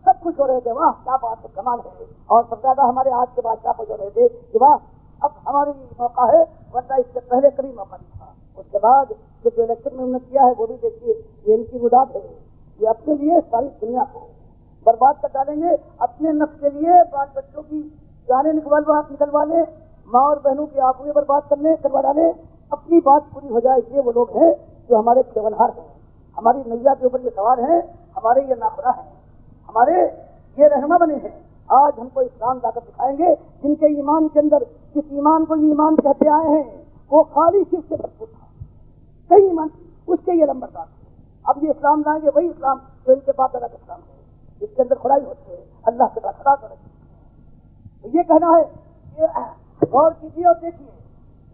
سب خوش ہو رہے تھے، واہ کیا بات ہے، کمال ہے، اور سب زیادہ ہمارے آج کے بادشاہ خوش ہو رہے تھے کہ واہ اب ہمارے لیے موقع ہے، ورنہ اس سے پہلے کبھی موقع نہیں تھا۔ اس کے بعد جو الیکشن میں انہوں نے کیا ہے وہ بھی دیکھیے، یہ ان کی مداد ہے، یہ اپنے لیے ساری دنیا کو برباد کر ڈالیں گے، اپنے نفس کے لیے بال بچوں کی جانیں نکلوا لیں، ماں اور بہنوں کی آبروئیں برباد کروا ڈالیں، اپنی بات پوری ہو جائے۔ یہ وہ لوگ ہیں جو ہمارے کھیونہار ہیں، ہماری نیا کے اوپر یہ سوار ہیں، ہمارے یہ ناخدا ہیں، ہمارے یہ رہنما بنے ہیں۔ آج ہم کو اسلام لا کر دکھائیں گے، جن کے ایمان کے اندر، جس ایمان کو یہ ایمان کہتے آئے ہیں، وہ خالی شرک سے بھرپور تھا، کئی ایمان اس کے یہ لمبردار تھے۔ اب یہ اسلام لائیں گے، وہی اسلام جو ان کے باپ دادا کا اسلام ہے، جس کے اندر خدائی ہوتی ہے، اللہ کے بعد خدا کر رہی ہے۔ تو یہ کہنا ہے، یہ غور کیجیے اور دیکھیے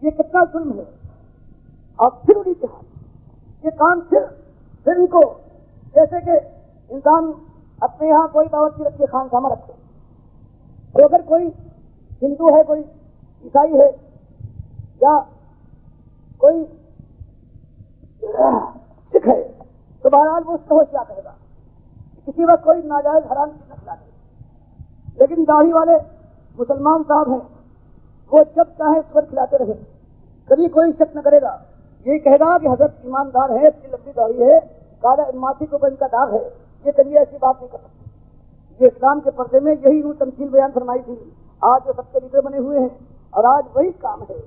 یہ کتنا ظلم ہے، اور پھر انہیں کے ہاتھ یہ کام، پھر ان کو جیسے کہ انسان اپنے یہاں کوئی باورچی رکھے، خانقاہ رکھے، تو اگر کوئی ہندو ہے، کوئی عیسائی ہے، یا کوئی سکھ ہے، تو بہرحال وہ اس کو کیا کہے گا، کسی وقت کوئی ناجائز حرام چیز نہ کھلا دے، لیکن داڑھی والے مسلمان صاحب ہیں، وہ جب چاہے اس پر کھلاتے رہے، کبھی کوئی شک نہ کرے گا، یہ کہے گا کہ حضرت ایماندار ہے، اس کی لمبی داڑھی ہے، کالا ماتھی کو ان کا داغ ہے، یہ کبھی ایسی بات نہیں کر سکتے۔ یہ اسلام کے پردے میں یہی انہوں تمثیل بیان فرمائی تھی۔ آج وہ سب کے لیڈر بنے ہوئے ہیں، اور آج وہی کام ہے،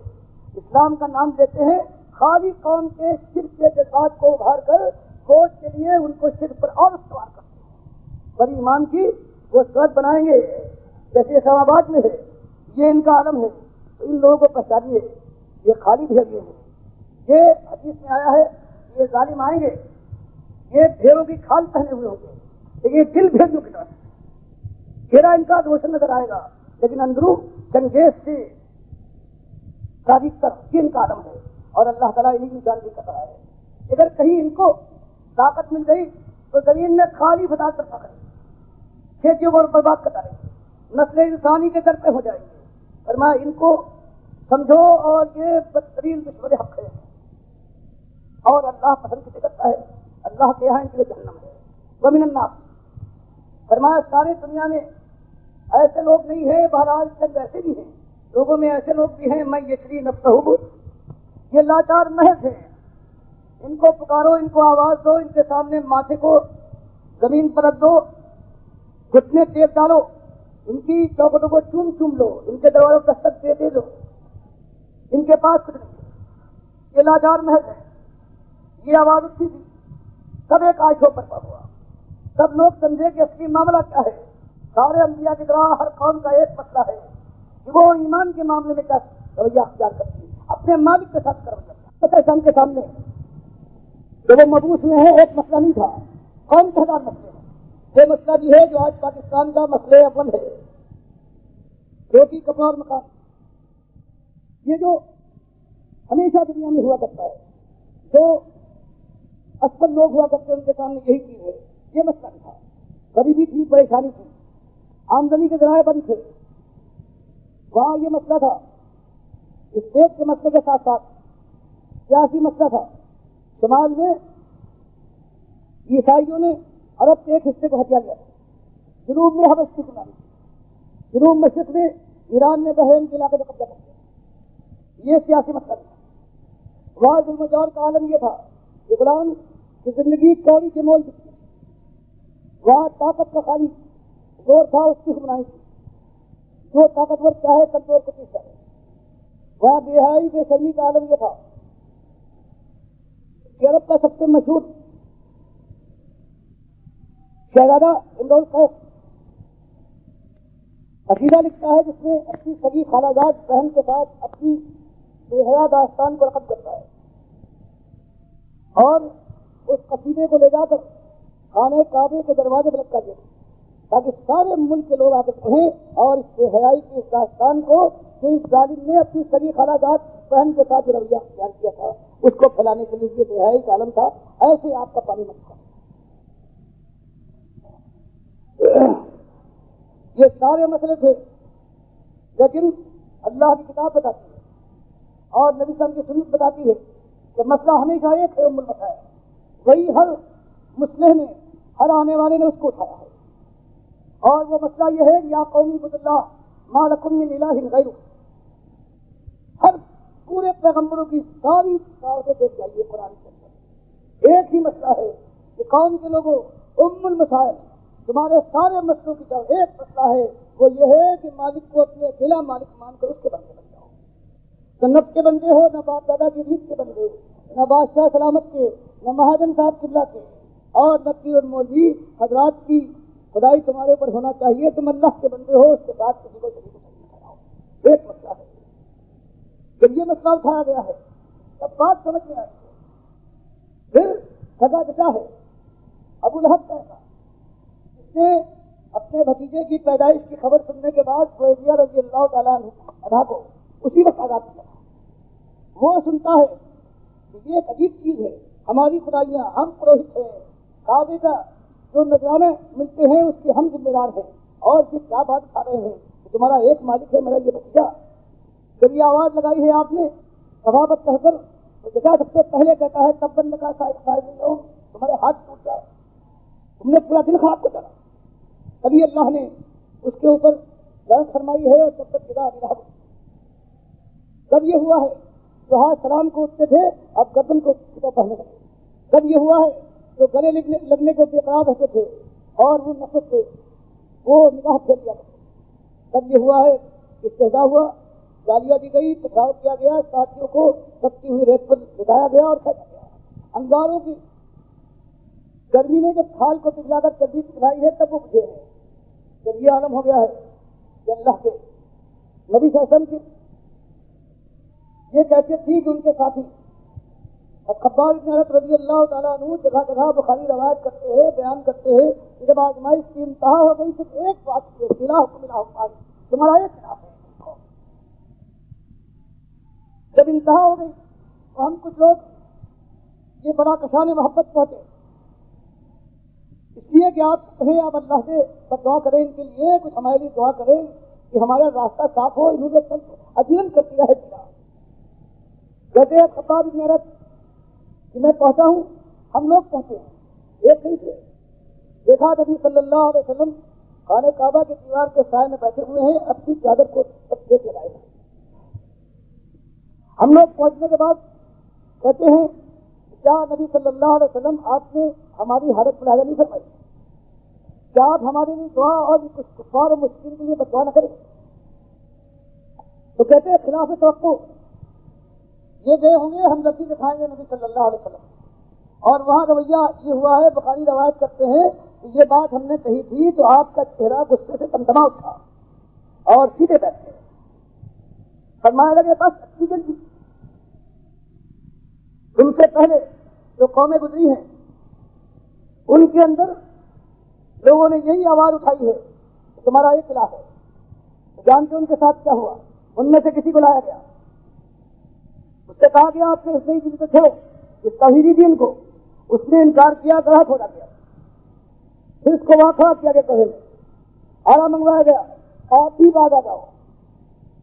اسلام کا نام دیتے ہیں، خالی قوم کے شرک کے جذبات کو ابھار کر ووٹ کے لیے ان کو شرک پر اور سوار کرتے ہیں، بڑی ایمان کی وہ صورت بنائیں گے جیسے اسلام آباد میں ہے، یہ ان کا عالم ہے۔ تو ان لوگوں کو پہچانیے، یہ خالی بھیڑیے ہیں، یہ حدیث میں آیا ہے، یہ ظالم آئیں گے، یہ بھیڑوں کی کھال پہنے ہوئے ہوں گے، لیکن یہ دل بھیڑیوں کی طرح چہرہ ان کا روشن نظر آئے گا، لیکن اندروں چنگیز سے تاریخ تک یہ ان کا عالم ہے، اور اللہ تعالیٰ انہیں کی جان بھی کر رہا ہے۔ اگر کہیں ان کو طاقت مل گئی تو زمین میں خالی فساد کرتا کریں گے، کھیتیوں کو برباد کرتا رہیں گے، نسل انسانی کے در پہ ہو جائیں گے۔ فرمایا ان کو سمجھو، اور یہ بدترین دشمن حق ہے، اور اللہ پسند کسے کرتا ہے، اللہ کے یہاں ان کے لیے جہنم ہے۔ ومن الناس، فرمایا ساری دنیا میں ایسے لوگ نہیں ہیں، بہرحال چند ایسے بھی ہیں، لوگوں میں ایسے لوگ بھی ہیں، میں یشری نفسہ، یہ لاچار محض ہیں، ان کو پکارو، ان کو آواز دو، ان کے سامنے ماتھے کو زمین پر رکھ دو، گھٹنے ٹیک ڈالو، ان کی چوکھٹوں کو چوم چوم لو، ان کے دروازوں کو دستک دے دو، ان کے پاس کچھ نہیں، یہ لاچار محض ہے۔ یہ آواز اٹھی تھی، سب ایک آشو پر ہوا، سب لوگ سمجھے کہ اصلی معاملہ کیا ہے۔ سارے انبیاء کی طرح ہر قوم کا ایک مسئلہ ہے کہ وہ ایمان کے معاملے میں کیا رویہ اختیار کرتی ہے، اپنے مالک کے ساتھ رویہ اختیار کے سامنے جب وہ مبعوث ہوئے ہیں، ایک مسئلہ نہیں تھا، قوم کے ہزار مسئلے ہیں۔ یہ مسئلہ بھی ہے جو آج پاکستان کا مسئلہ اول ہے، روٹی کپڑا اور مکان، یہ جو ہمیشہ دنیا میں ہوا کرتا ہے، جو اصل لوگ ہوا کرتے ہیں ان کے سامنے یہی چیز ہے۔ یہ مسئلہ نہیں تھا، غریبی تھی، پریشانی تھی، آمدنی کے ذرائع بند تھے، وہاں یہ مسئلہ تھا۔ اس دیش کے مسئلے کے ساتھ ساتھ سیاسی مسئلہ تھا۔ شمال میں عیسائیوں نے عرب کے ایک حصے کو ہتھیا لیا، جنوب میں حبش کی غلامی، جنوب مشرق میں ایران نے بحرین کے علاقے کو قبضہ کر لیا۔ یہ سیاسی مسئلہ تھا۔ وہاں ظلم و جور کا عالم یہ تھا کہ غلام کی زندگی کوڑی کے مول بکتی. وہاں طاقت کا خالی زور تھا، اس کی حکمرانی تھی. جو طاقتور چاہے کمزور کو پیچھا ہے. وہاں بے حیائی بے شرمی کا عالم یہ تھا کہ عرب کا سب سے مشہور شہزادہ امرؤ القیس عقیدہ لکھتا ہے، جس میں اپنی سگی خالہ زاد بہن کے ساتھ اپنی بے حیا داستان کو رقم کرتا ہے اور اس قصیدے کو لے جا کر خانہ کعبے کے دروازے پر لٹکا دیا تاکہ سارے ملک کے لوگ آ کر پڑھیں اور اس بے حیائی کی اس داستان کو جو اس ظالم نے اپنی سگی خالہ زاد بہن کے ساتھ جو رویہ اختیار کیا تھا اس کو پھیلانے کے لیے یہ بے حیائی کا عالم تھا. ایسے آپ کا پانی مت کھا. یہ سارے مسئلے تھے، لیکن اللہ کی کتاب بتاتی ہے اور نبی صلی اللہ علیہ وسلم کی سنت بتاتی ہے کہ مسئلہ ہمیشہ ایک ہے، ام المسائل. وہی ہر مسلح نے، ہر آنے والے نے اس کو اٹھایا ہے، اور وہ مسئلہ یہ ہے کہ یا قومی عبد اللہ ما لکم من الہ غیرہ. ہر پورے پیغمبروں کی ساری دعوتیں دیکھ جائیے قرآن کے اندر ایک ہی مسئلہ ہے کہ قوم کے لوگوں ام المسائل، تمہارے سارے مسئلوں کی طرف ایک مسئلہ ہے، وہ یہ ہے کہ مالک کو اپنے اکیلا مالک مان کر اس کے بندے بن جاؤ. جنت کے بندے ہو، نہ باپ دادا کی ریت کے بندے، نہ بادشاہ سلامت کے، نہ مہاجن صاحب قبلہ کے، اور نہ پیر مولوی حضرات کی خدائی تمہارے اوپر ہونا چاہیے. تم اللہ کے بندے ہو، اس کے ساتھ کسی کو شریک نہیں کراؤ. ایک مسئلہ ہے. جب یہ مسئلہ اٹھایا گیا ہے تب بات سمجھ میں آئی. پھر سزا بچا ہے ابو لہب کا ایسا، اس نے اپنے بھتیجے کی پیدائش کی خبر سننے کے بعد سویدیہ رضی اللہ تعالیٰ عنہ کو اسی وقت آزاد کیا. وہ سنتا ہے کہ یہ ایک عجیب چیز ہے، ہماری خدائیاں، ہم پروہت ہیں، کعبے کا جو نذرانے ملتے ہیں اس کے ہم ذمہ دار ہیں، اور یہ کیا بات کھا رہے ہیں کہ تمہارا ایک مالک ہے، میرا یہ بھتیجا. جب یہ آواز لگائی ہے آپ نے ثوابت کہہ کر، تو جگہ سب سے پہلے کہتا ہے تب بند کا تمہارے ہاتھ ٹوٹ جائے، تم نے پورا دن خراب کر ڈالا. تبھی اللہ نے اس کے اوپر رحمت فرمائی ہے اور تب تک جدا ابھی رہا. جب یہ ہوا ہے تو ہاتھ سلام کو اٹھتے تھے، اب گردن کو کتاب پڑھنے لگے. جب یہ ہوا ہے تو گلے لگنے کو بے قرار رہتے تھے اور وہ نفرت سے وہ نگاہ پھیر لیا کرتے. تب یہ ہوا ہے استہزاء ہوا، گالیاں دی گئی، پتھراؤ کیا گیا، ساتھیوں کو تپتی ہوئی ریت پر لٹایا گیا اور کھینچا گیا. انگاروں کی گرمی نے جب کھال کو پگھلا کر چردی پگھلائی ہے تب وہ بجھے ہیں. جب یہ عالم ہو گیا ہے کہ اللہ کے نبی صلی اللہ علیہ وسلم کی یہ کیفیت تھی کہ ان کے ساتھی خباب بن عرب رضی اللہ تعالیٰ عنہ جگہ جگہ بخاری روایت کرتے ہیں، بیان کرتے ہیں کہ جب آزمائش کی انتہا ہو گئی صرف ایک بات کی، الہکم الہ واحد، تمہارا ایک الہ ہے. جب انتہا ہو گئی تو ہم کچھ لوگ یہ بڑا کشان محبت پہنچے، اس لیے کہ آپ کہیں آپ اللہ سے دعا کریں ان کے لیے، کچھ ہمارے لیے دعا کریں کہ ہمارا راستہ صاف ہو. انہوں نے عجیب کر دیا ہے. کہتے ہیں خباب بن عرب کہ میں پہنچا ہوں، ہم لوگ پہنچے ہیں، ایک نہیں تھے. دیکھا نبی صلی اللہ علیہ وسلم خانہ کعبہ کے دیوار کے سائے میں بیٹھے ہوئے ہیں، اپنی چادر کو دیکھ لگائے ہیں. ہم لوگ پہنچنے کے بعد کہتے ہیں کیا نبی صلی اللہ علیہ وسلم آپ نے ہماری حالت ملاحظہ نہیں فرمائی؟ کیا آپ ہمارے لیے دعا اور کچھ کفار اور مشکل کے لیے بدعا نہ کریں؟ تو کہتے ہیں خلاف توقع یہ گئے ہوں گے، ہم لڑکی دکھائیں گے نبی صلی اللہ علیہ وسلم. اور وہاں رویہ یہ ہوا ہے، بخاری روایت کرتے ہیں کہ یہ بات ہم نے کہی تھی تو آپ کا چہرہ غصے سے تمتما اٹھا اور سیدھے بیٹھے. فرمایا لگے بس اچھی جلدی، تم سے پہلے جو قومیں گزری ہیں ان کے اندر لوگوں نے یہی آواز اٹھائی ہے کہ تمہارا ایک الہ ہے. جانتے ان کے ساتھ کیا ہوا؟ ان میں سے کسی کو لایا گیا، اس سے کہا گیا آپ نے اس نئی دین کو چھوڑو، اس توحیدی دین کو. اس نے انکار کیا، گڑھا کھولا گیا. پھر اس کو وہاں کھڑا کیا گیا کہے میں، آرا منگوایا گیا، آپ بھی باز آ جاؤ.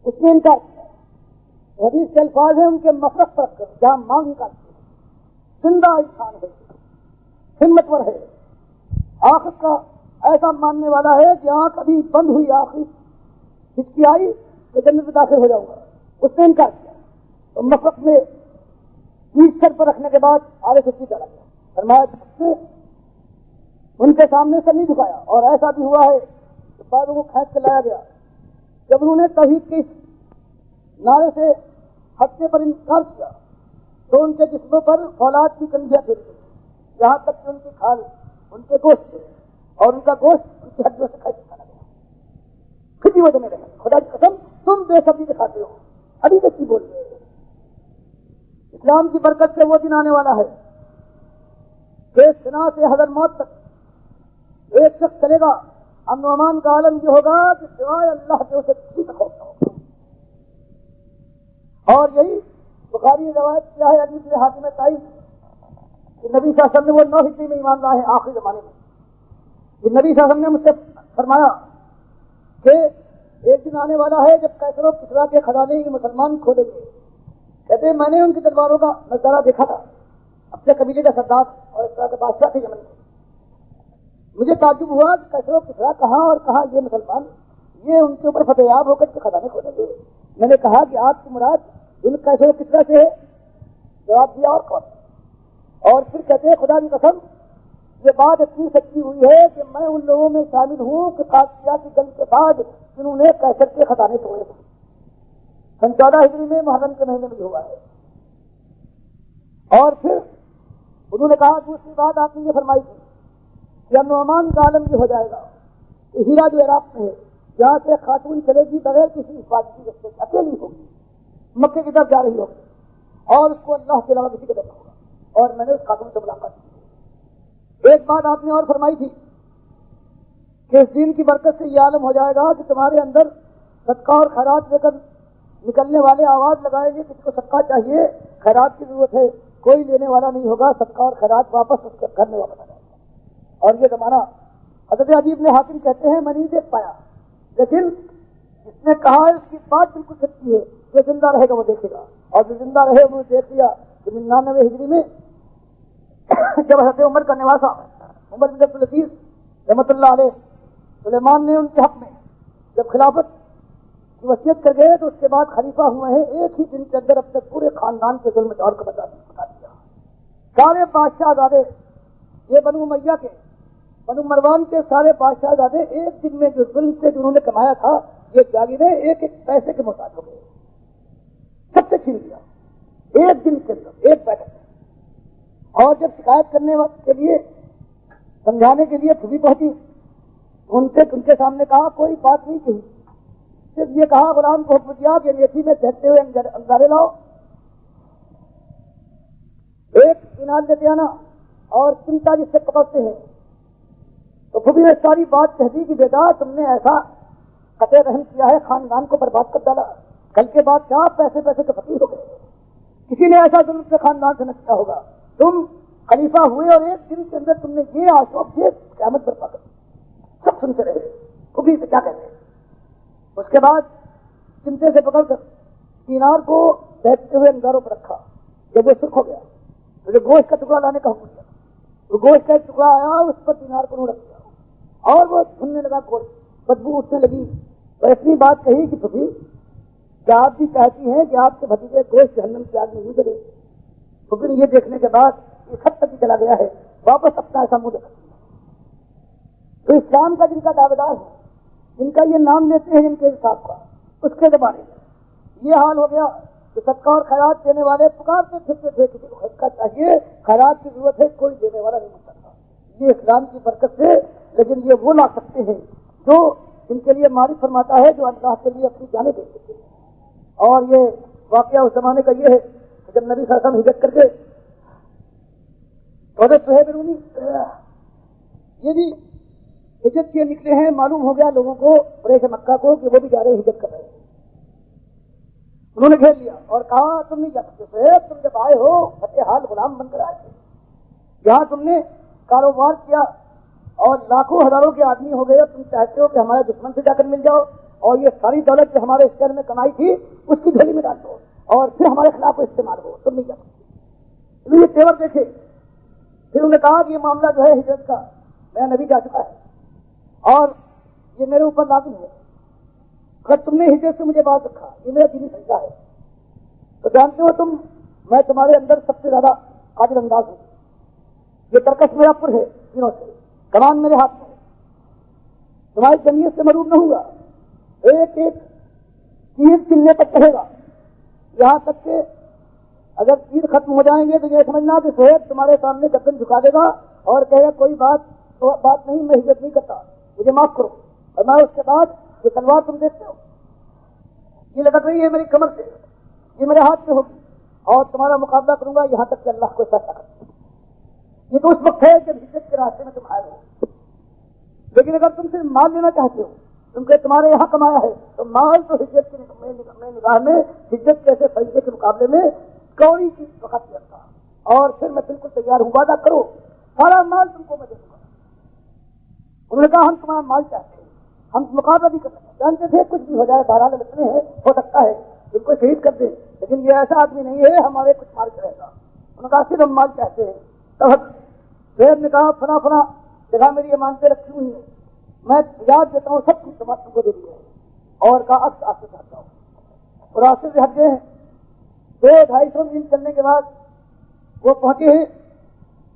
اس نے انکار کیا. حدیث کے الفاظ ہیں ان کے مفرق پر کر جہاں مانگ کر زندہ انسان ہے، ہمتور ہے، آخر کا ایسا ماننے والا ہے کہ آنکھ ابھی بند ہوئی، آخری ہچکی آئی کہ جنت میں داخل ہو جاؤں گا. اس نے انکار کیا. تو مفرق میں چیز سر پر رکھنے کے بعد آگے سے چیز ڈالا گیا. فرمایا ان کے سامنے سر نہیں جھکایا. اور ایسا بھی ہوا ہے کہ بعضوں کو کھینچ کے لایا گیا. جب انہوں نے توحید کے اس نعرے سے ہٹنے پر انکار کیا تو ان کے جسموں پر فولاد کی کنڈیاں پھیری گئی, یہاں تک کہ ان کی کھال ان کے گوشت سے اور ان کا گوشت ان کی ہڈیوں سے کھینچ نکالا گیا. کسی وجہ میں رہے. خدا کی قسم تم بے صبری دکھاتے ہو, ابھی تک کی بول رہے ہو. اسلام کی برکت سے وہ دن آنے والا ہے کہ سنا سے حضر موت تک ایک شخص چلے گا, امن و امان کا عالم یہ ہوگا کہ سوائے اللہ کے اسے کسی کا خوف نہ ہوگا. اور یہی بخاری نے روایت کیا ہے حدیث میں حاتم طائی کہ نبی صلی اللہ علیہ وسلم نے وہ 9 ہجری میں ایمان لائے آخری زمانے میں. کہ نبی صلی اللہ علیہ وسلم نے مجھ سے فرمایا کہ ایک دن آنے والا ہے جب کیسر و کسریٰ کے خزانے یہ مسلمان کھولیں گے. کہتے ہیں میں نے ان کی تلواروں کا نظارہ دیکھا تھا, اپنے قبیلے کا سردار اور اس طرح کے بادشاہ تھے یمن کے. مجھے تعجب ہوا کہ کیسر و کسریٰ کہاں اور کہاں یہ مسلمان, یہ ان کے اوپر فتح یاب ہو کر کے خزانے کھولیں گے. میں نے کہا کہ آپ کی مراد ان کیسر و کسریٰ سے ہے؟ جواب دیا اور کون. اور پھر کہتے ہیں خدا کی قسم یہ بات اتنی سچی ہوئی ہے کہ میں ان لوگوں میں شامل ہوں کہ قادسیہ کی جنگ کے بعد انہوں نے کیسر کے خزانے توڑے تھے. سن 14 ہجری میں محرم کے مہینے میں ہوا ہے. اور پھر انہوں نے کہا دوسری بات آپ نے یہ فرمائی تھی کہ امن و امان کا عالم یہ ہو جائے گا کہ ہیرا جو عراق میں ہے جہاں سے خاتون چلے گی بغیر کسی حفاظتی رستے سے, اکیلی ہوگی, مکے کی طرف جا رہی ہوگی اور اس کو اللہ کے علاوہ کسی کا ڈر نہ ہوگا. اور میں نے اس خاتون سے ملاقات کی. ایک بات آپ نے اور فرمائی تھی کہ اس دین کی برکت سے یہ عالم ہو جائے گا کہ تمہارے اندر صدقہ اور خیرات لے کر نکلنے والے آواز لگائیں گے کسی کو صدقہ چاہیے, خیرات کی ضرورت ہے, کوئی لینے والا نہیں ہوگا, صدقہ اور خیرات واپس اس کے گھر میں واپس آ جائے گا. اور یہ زمانہ حضرت عجیب نے حاتم کہتے ہیں میں نہیں دیکھ پایا, لیکن جس نے کہا ہے اس کی بات بالکل سچی ہے. جو زندہ رہے گا وہ دیکھے گا, اور جو زندہ رہے انہوں نے دیکھ لیا کہ 99 ہجری میں جب حضرت عمر کا نواسا عمر بن عبدالعزیز رحمۃ اللہ علیہ سلیمان نے ان کے حق میں جب خلافت کی وصیت کر گئے تو اس کے بعد خلیفہ ہوئے ہیں, ایک ہی دن کے اندر اپنے پورے خاندان کے ظلم اور کا بتا دیا. سارے بادشاہ زادے یہ بنو امیہ کے بنو مروان کے سارے بادشاہ زادے ایک دن میں جو ظلم سے جنہوں نے کمایا تھا یہ جاگیریں ایک ایک پیسے کے محتاج ہو گئے, سب سے چھین لیا ایک دن کے اندر ایک بیٹھک میں. اور جب شکایت کرنے کے لیے سمجھانے کے لیے پھوپھی پہنچی ان کے سامنے کہا کوئی بات نہیں کہی, صرف یہ کہا غلام کو حکم دیا کہ انگیٹھی میں دھکتے ہوئے انگارے لاؤ, ایک انار لیتے آنا اور چمٹا جس سے پکڑتے ہیں. تو پھوپھی نے ساری بات کہہ دی کہ بیٹا تم نے ایسا قطع رحم کیا ہے, خاندان کو برباد کر ڈالا, کل کے بعد کیا پیسے پیسے کے فقیر ہو گئے, کسی نے ایسا ظلم کے خاندان سے نہ کیا ہوگا. تم خلیفہ ہوئے اور ایک دن کے اندر تم نے یہ آشوب یہ قیامت برپا کر دی. سب سنتے رہے, پھوپھی سے کیا کہتے ہیں. اس کے بعد چمٹے سے پکڑ کر دینار کو بہتے ہوئے انگاروں پر رکھا. جب وہ سرخ ہو گیا تو جو گوشت کا ٹکڑا لانے کا حکم دیا, وہ گوشت کا ایک ٹکڑا آیا اس پر دینار کو رکھ دیا اور وہ بھننے لگا گوشت, بدبو اٹھنے لگی. اور اتنی بات کہی کہ پھوپھی کیا آپ بھی چاہتی ہیں کہ آپ کے بھتیجے گوشت جہنم کی آگ میں نہیں جلے. پھوپھی نے یہ دیکھنے کے بعد اس حد تک ہی چلا گیا ہے, واپس اپنا ایسا منہ دیکھا. تو اسلام کا جن کا دعوے دار ہے, جن کا یہ نام لیتے ہیں جن کے حساب کا, اس کے زمانے میں یہ حال ہو گیا کہ صدقہ اور خیرات دینے والے پکارتے پھرتے تھے کسی کو صدقہ چاہیے, خیرات کی ضرورت ہے, کوئی دینے والا نہیں ملتا تھا. یہ اسلام کی برکت سے, لیکن یہ وہ لا سکتے ہیں جو ان کے لیے معرف فرماتا ہے, جو اللہ کے لیے اپنی جانیں دے سکتے ہیں. اور یہ واقعہ اس زمانے کا یہ ہے کہ جب نبی صلی اللہ علیہ وسلم ہجرت کر کے حضرت صہیب رومی یہ بھی ہجرت کیے نکلے ہیں, معلوم ہو گیا لوگوں کو قریش مکہ کو کہ وہ بھی جا رہے ہجرت کر رہے ہیں. انہوں نے گھیر لیا اور کہا تم نہیں جا سکتے صہیب, تم جب آئے ہو فتح حال غلام بن کر آئے تھے, جہاں تم نے کاروبار کیا اور لاکھوں ہزاروں کے آدمی ہو گئے, تم چاہتے ہو کہ ہمارے دشمن سے جا کر مل جاؤ اور یہ ساری دولت جو ہمارے اس شہر میں کمائی تھی اس کی جھولی میں ڈال دو اور پھر ہمارے خلاف استعمال ہو, تم نہیں جا سکتے. یہ تیور دیکھے. پھر انہوں نے کہا کہ یہ معاملہ جو ہے ہجرت کا میرا نبی جا چکا ہے اور یہ میرے اوپر لازم ہے, اگر تم نے ہجرت سے مجھے باز رکھا, یہ میرا دینی فریضہ ہے. تو جانتے ہو تم میں تمہارے اندر سب سے زیادہ قادر انداز ہوں. یہ ترکش میرا پر ہے تینوں سے، کمان میرے ہاتھ میں ہے. تمہاری جمعیت سے محروم نہ ہوں گا. ایک ایک تیر چلنے تک رہے گا، یہاں تک کہ اگر تیر ختم ہو جائیں گے تو یہ سمجھنا کہ سہیب تمہارے سامنے گردن جھکا دے گا اور کہے گا کوئی بات نہیں، میں ہجرت نہیں کرتا، مجھے معاف کرو. اور میں اس کے بعد یہ تلوار تم دیکھتے ہو یہ لٹک رہی ہے میری کمر سے، یہ میرے ہاتھ میں ہوگی اور تمہارا مقابلہ کروں گا یہاں تک کہ اللہ کو فیصلہ کرے. یہ تو اس وقت ہے جب ہجرت کے راستے میں تم آئے ہو. لیکن اگر تم صرف مال لینا چاہتے ہو کیونکہ تمہارے یہاں کمایا ہے تو مال تو ہجرت کی نگاہ میں ہجرت جیسے فریضے کے مقابلے میں کوئی چیز وقت لگتا. اور پھر میں بالکل تیار ہوں، وعدہ کرو سارا مال تم کو میں دے دوں گا. انہوں نے کہا ہم تمہارا مال چاہتے ہیں، ہم مقابلہ بھی کرنا جانتے تھے کچھ بھی ہو جائے بہرحال لگتے ہیں، ہو سکتا ہے ان کو شہید کر دیں، لیکن یہ ایسا آدمی نہیں ہے ہمارے کچھ مال کرے گا. انہوں نے کہا صرف ہم مال چاہتے ہیں. تب شہید نے کہا فنا فنا جگہ میری امانتیں رکھی ہوئی ہیں، میں یاد دیتا ہوں سب کچھ تم کو دے دیا ہے. اور کہا اب آپ سے چاہتا ہوں. اور راستے سے ہٹ گئے ہیں. 200-250 میل چلنے کے بعد وہ پہنچے ہیں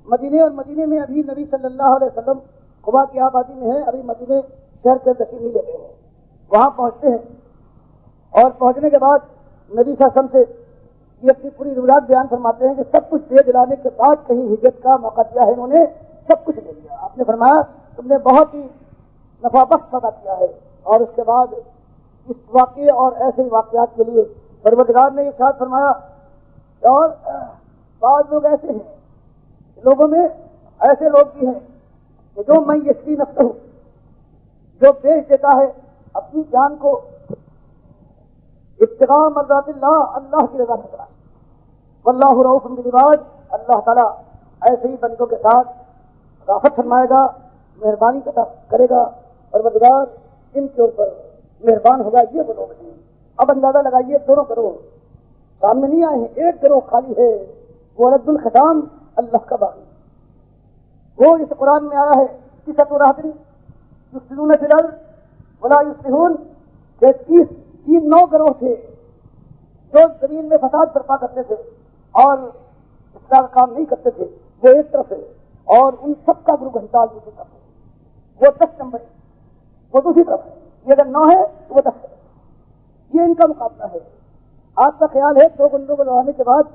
مدینے. اور مدینے میں ابھی نبی صلی اللہ علیہ وسلم قبا کی آبادی میں ہے، ابھی مدینے شہر کے 10 میل لے گئے ہیں. وہاں پہنچتے ہیں اور پہنچنے کے بعد نبی صلی اللہ علیہ وسلم سے یہ اپنی پوری روایات بیان فرماتے ہیں کہ سب کچھ دے دلانے کے بعد کہیں ہجرت کا موقع دیا ہے. انہوں نے سب کچھ دے دیا. آپ نے فرمایا تم نے بہت ہی نفع بخش پیدا کیا ہے. اور اس کے بعد اس واقعے اور ایسے ہی واقعات کے لیے پروردگار نے ارشاد فرمایا. اور بعض لوگ ایسے ہیں، لوگوں میں ایسے لوگ بھی ہیں کہ جو میں یشری نفس ہوں، جو بیچ دیتا ہے اپنی جان کو ابتغاء مرضات اللہ، اللہ کی رضا کی تلاش. واللہ رؤوف بالعباد، اللہ تعالیٰ ایسے ہی بندوں کے ساتھ رافت فرمائے گا، مہربانی کرے گا. اور پروردگار ان کے اوپر مہربان ہوگا. یہ وہ لوگ ہیں. اب اندازہ لگائیے دونوں گروہ سامنے نہیں آئے ہیں، ایک گروہ خالی ہے، وہ رد الختام اللہ کا باغی. وہ اس قرآن میں آیا ہے قصۃ رہبن یفسدون فی الارض ولا یصلحون کہ 9 گروہ تھے جو زمین میں فساد برپا کرتے تھے اور اصلاح کا کام نہیں کرتے تھے. وہ ایک طرف ہے اور ان سب کا گروہ گھنٹال دوسری طرف ہے. وہ 10 نمبر ہے، وہ دوسری طرف ہے. یہ اگر 9 ہے تو وہ 10 ہے. یہ ان کا مقابلہ ہے. آپ کا خیال ہے 2 گنڈوں کو لڑانے کے بعد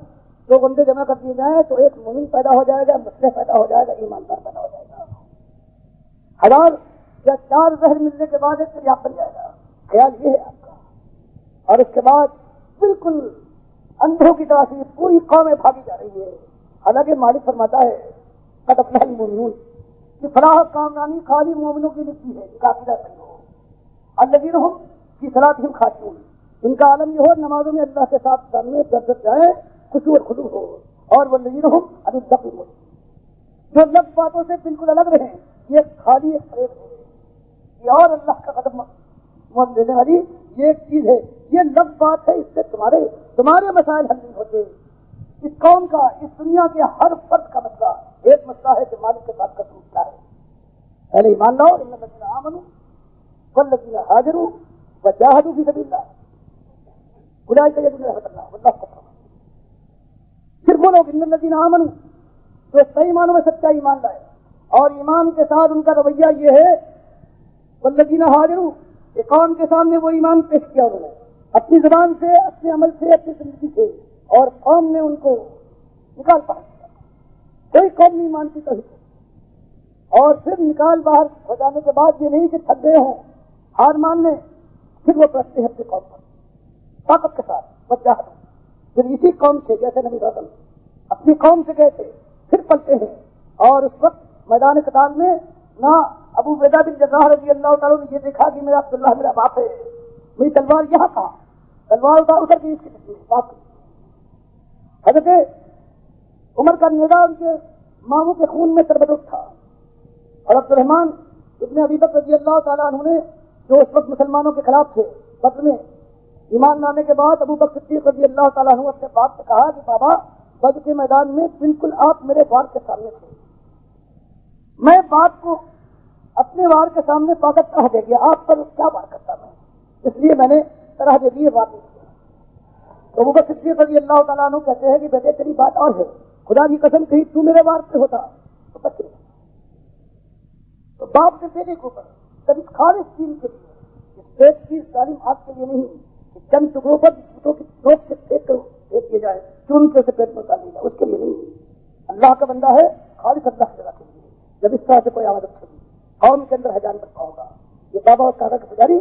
2 گنڈے جمع کر دیے جائیں تو ایک مومن پیدا ہو جائے گا، مسلح پیدا ہو جائے گا، ایماندار پیدا ہو جائے گا. 1000 یا 4 زہر ملنے کے بعد ایک دریافت بن جائے گا. خیال یہ ہے آپ کا. اور اس کے بعد بالکل اندھوں کی طرح سے پوری قومیں بھاگی جا رہی ہے. حالانکہ مالک فرماتا ہے قد افلح المؤمنون کہ فلاح کامرانی خالی مومنوں کی لکھی ہے. قاعدہ صحیح ہو. الذین هم فی صلاتہم خاشعون، ان کا عالم یہ ہو نمازوں میں اللہ کے ساتھ سامنے در جائے، خشوع اور خضوع ہو. اور والذین هم عن اللغو معرضون، جو لفظ باتوں سے بالکل الگ رہیں. یہ خالی ایک فریب ہے. یہ اور اللہ کا قدم مول لینے والی یہ ایک چیز ہے. یہ لفظ بات ہے، اس سے تمہارے مسائل حل نہیں ہوتے. اس قوم کا، اس دنیا کے ہر فرد کا مسئلہ ایک مسئلہ ہے کہ مالک کے ساتھ قسم کیا ہے. پہلے ایمان لاؤ. ان الذین آمنوا والذین ہاجروا وجاہدوا فی سبیل اللہ اولئک یجدون رحمۃ اللہ واللہ غفور رحیم. صرف وہ لوگ ان الذین آمنوا جو صحیح معنوں میں سچا ایمان لائے اور ایمان کے ساتھ ان کا رویہ یہ ہے والذین ہاجروا کہ قوم کے سامنے وہ ایمان پیش کیا انہوں نے اپنی زبان سے، اپنے عمل سے، اپنی زندگی سے، اور قوم نے ان کو نکال باہر کیا. کوئی قوم نہیں مانتی توحید. اور پھر نکال باہر ہو جانے کے بعد یہ نہیں کہ تھک گئے ہوں، ہار ماننے، پھر وہ پرستے ہیں اپنی قوم پر طاقت کے ساتھ. بچہ پھر اسی قوم سے جیسے نبی صلی اللہ علیہ وسلم اپنی قوم سے گئے تھے پھر پلٹے ہیں. اور اس وقت میدان قتال میں نہ ابو عبیدہ بن جراح رضی اللہ تعالیٰ نے یہ دیکھا کہ میرا عبداللہ میرا باپ ہے، میری تلوار یہاں کہاں، تلوار اتر گئی اس کی تصویر باپ کی. حضرت عمر کا نیزہ ان کے ماموں کے خون میں تربت تھا. اور عبد الرحمن ابن ابی بکر رضی اللہ تعالیٰ عنہ نے جو اس وقت مسلمانوں کے خلاف تھے بدر میں، ایمان لانے کے بعد ابو بکر صدیق رضی اللہ تعالیٰ عنہ اپنے باپ سے کہا کہ بابا بدر کے میدان میں بالکل آپ میرے وار کے سامنے تھے، میں باپ کو اپنے وار کے سامنے طاقت کہاں دے گیا، آپ پر کیا وار کرتا میں، اس لیے میں نے طرح دے دیے وار نہیں کیا. تو ابو بکر صدیق رضی اللہ تعالیٰ عنہ کہتے ہیں کہ بیٹے تیری بات اور ہے، خدا کی قسم کہیں تو میرے وار پہ ہوتا تو بچے، تو باپ نے بیٹے کو کبھی خالص دین کے لیے، اس پیٹ کی ظالم آگ کے لیے نہیں کہ چند ٹکڑوں پر بتوں کی نوک سے پھینک دیا جائے، چون کے اسے پیٹ میں اتار دیا جائے، اس کے لیے نہیں، اللہ کا بندہ ہے خالص اللہ کے لیے۔ جب اس طرح سے کوئی آمد ہوگی قوم کے اندر حجان برپا ہوگا، یہ بابا اور کاغذ کے پجاری،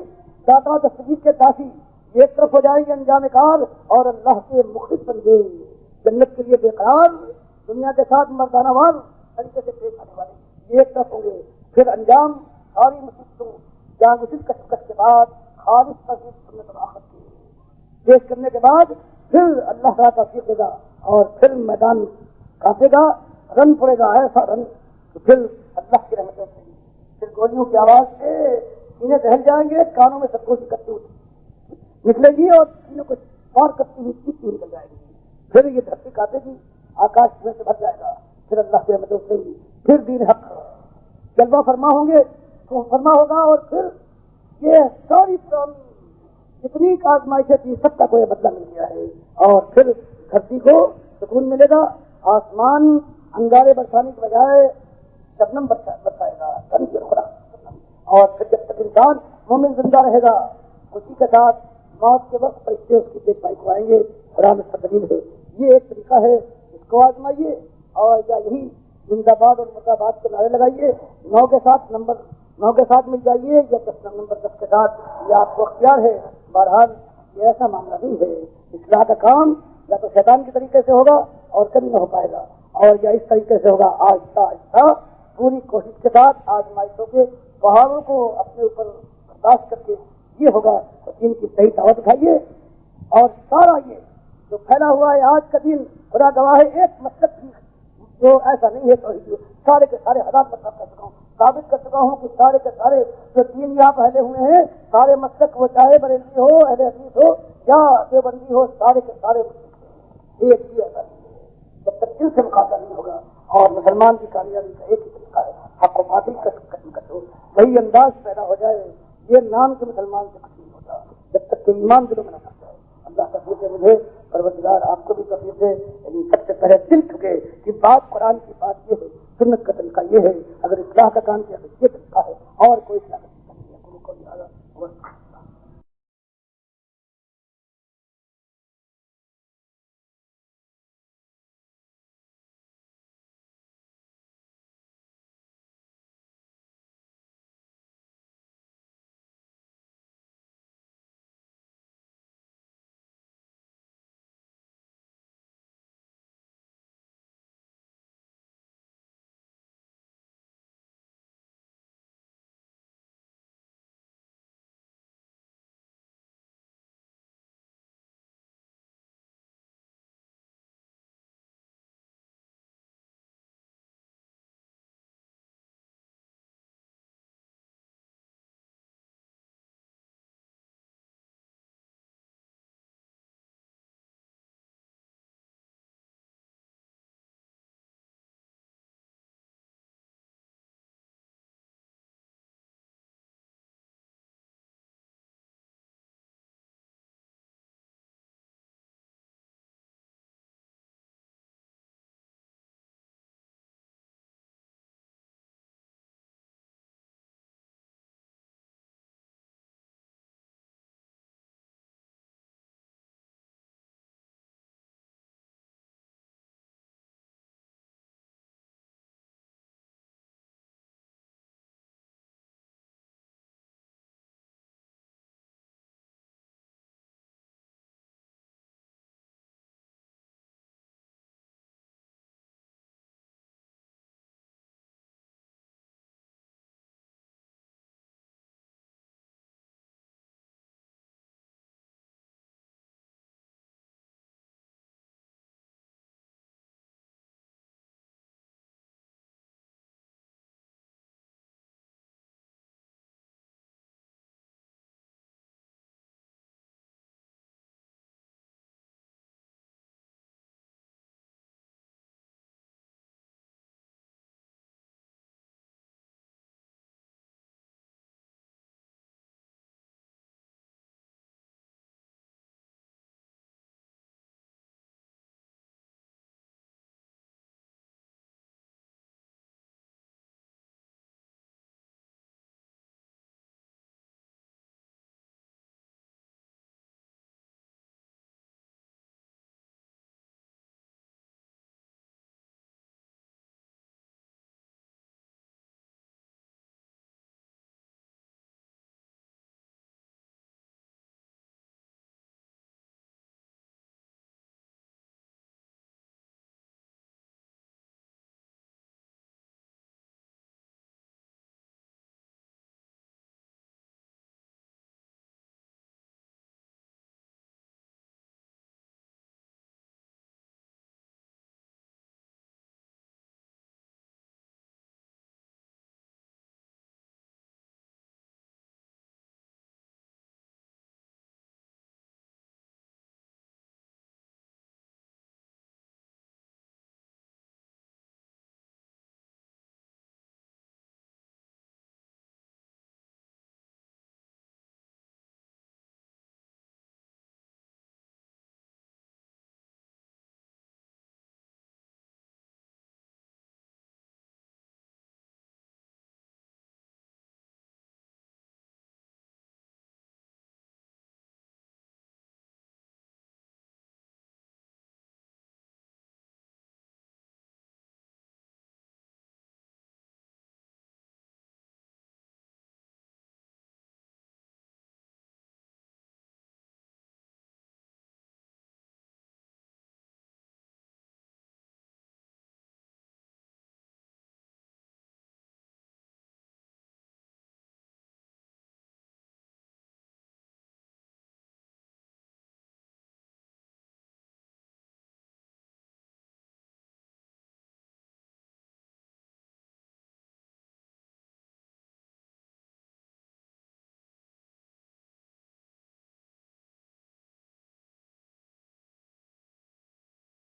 داتا دستگیر کے داسی یہ ایک طرف ہو جائیں گے انجام کار، اور اللہ کے مخلص بندے جنت کے لیے بے قرار، دنیا کے ساتھ مردانہ وار طریقے سے پیش آنے والے یہ ایک طرف ہوں گے۔ پھر انجام ساری مصیبتوں جان گزر کشمکش کے بعد خالص تصدیق سنت اور آخرت کی پیش کرنے کے بعد پھر اللہ تعالیٰ توفیق دے گا، اور پھر میدان کانپے گا، رن پڑے گا ایسا رن کہ پھر اللہ کی رحمتیں سے پھر گولیوں کی آواز سے سینے دہل جائیں گے، کانوں میں سب کچھ اکٹھی نکلے گی اور سینوں کو پار کرتی ہوئی چیختی نکل جائے گی، پھر یہ دھرتی کاٹے گی، آکاش میں سے بھر جائے گا، پھر اللہ کی رحمتیں اتریں گی، پھر دین حق جلوہ فرما ہوں گے تو فرما ہوگا، اور پھر یہ ساری پرانی جتنی آزمائشیں تھی سب کا کوئی بدلہ مل گیا ہے، اور پھر دھرتی کو سکون ملے گا، آسمان انگارے برسانے کے بجائے شبنم برسائے گا، چند کی خوراک، اور پھر جب تک انسان مومن زندہ رہے گا خوشی کے ساتھ موت کے وقت فرشتے اس کی پیشوائی کو آئیں گے، خدا میں سب دلیل ہے۔ یہ ایک طریقہ ہے، اس کو آزمائیے، اور یا یہی زندہ باد اور مردہ باد کے نعرے لگائیے، 9 کے ساتھ مل جائیے، یا 10 نمبر 10 کے ساتھ، یہ آپ کو اختیار ہے۔ بہرحال یہ ایسا معاملہ نہیں ہے، اصلاح کا کام یا تو شیطان کے طریقے سے ہوگا اور کبھی نہ ہو پائے گا، اور یا اس طریقے سے ہوگا آہستہ آہستہ پوری کوشش کے ساتھ آزمائشوں کے پہاڑوں کو اپنے اوپر برداشت کر کے یہ ہوگا تو دین کی صحیح دعوت دکھائیے، اور سارا یہ جو پھیلا ہوا ہے آج کا دین، خدا گواہ ہے ایک مسلک بھی جو ایسا نہیں ہے، توحید سارے کے سارے ہزار مطلب کر چکا ہوں، ثابت کر چکا ہوں کہ سارے کے سارے جو دین یہاں پھیلے ہوئے ہیں سارے مسلک، وہ چاہے بریلوی ہو، اہل حدیث ہو یا دیوبندی ہو، سارے کے سارے مسلک ایک ہی ایسا نہیں ہے۔ جب تک دل سے مقابلہ نہیں ہوگا، اور مسلمان کی کامیابی کا ایک ہی طریقہ ہے حق و باطل کا کشو، وہی انداز پیدا ہو جائے، یہ نام کے مسلمان سے کچھ نہیں ہوتا جب تک کہ ایمان دلوں میں نہ کرتا ہے۔ اللہ توفیق دے مجھے، پروردگار آپ کو بھی توفیق دے، لیکن سب سے پہلے دل چکے کہ بات قرآن کی بات یہ ہے، سنت کا طریقہ یہ ہے، اگر اصلاح کا کام کیا تو یہ طریقہ ہے، اور کوئی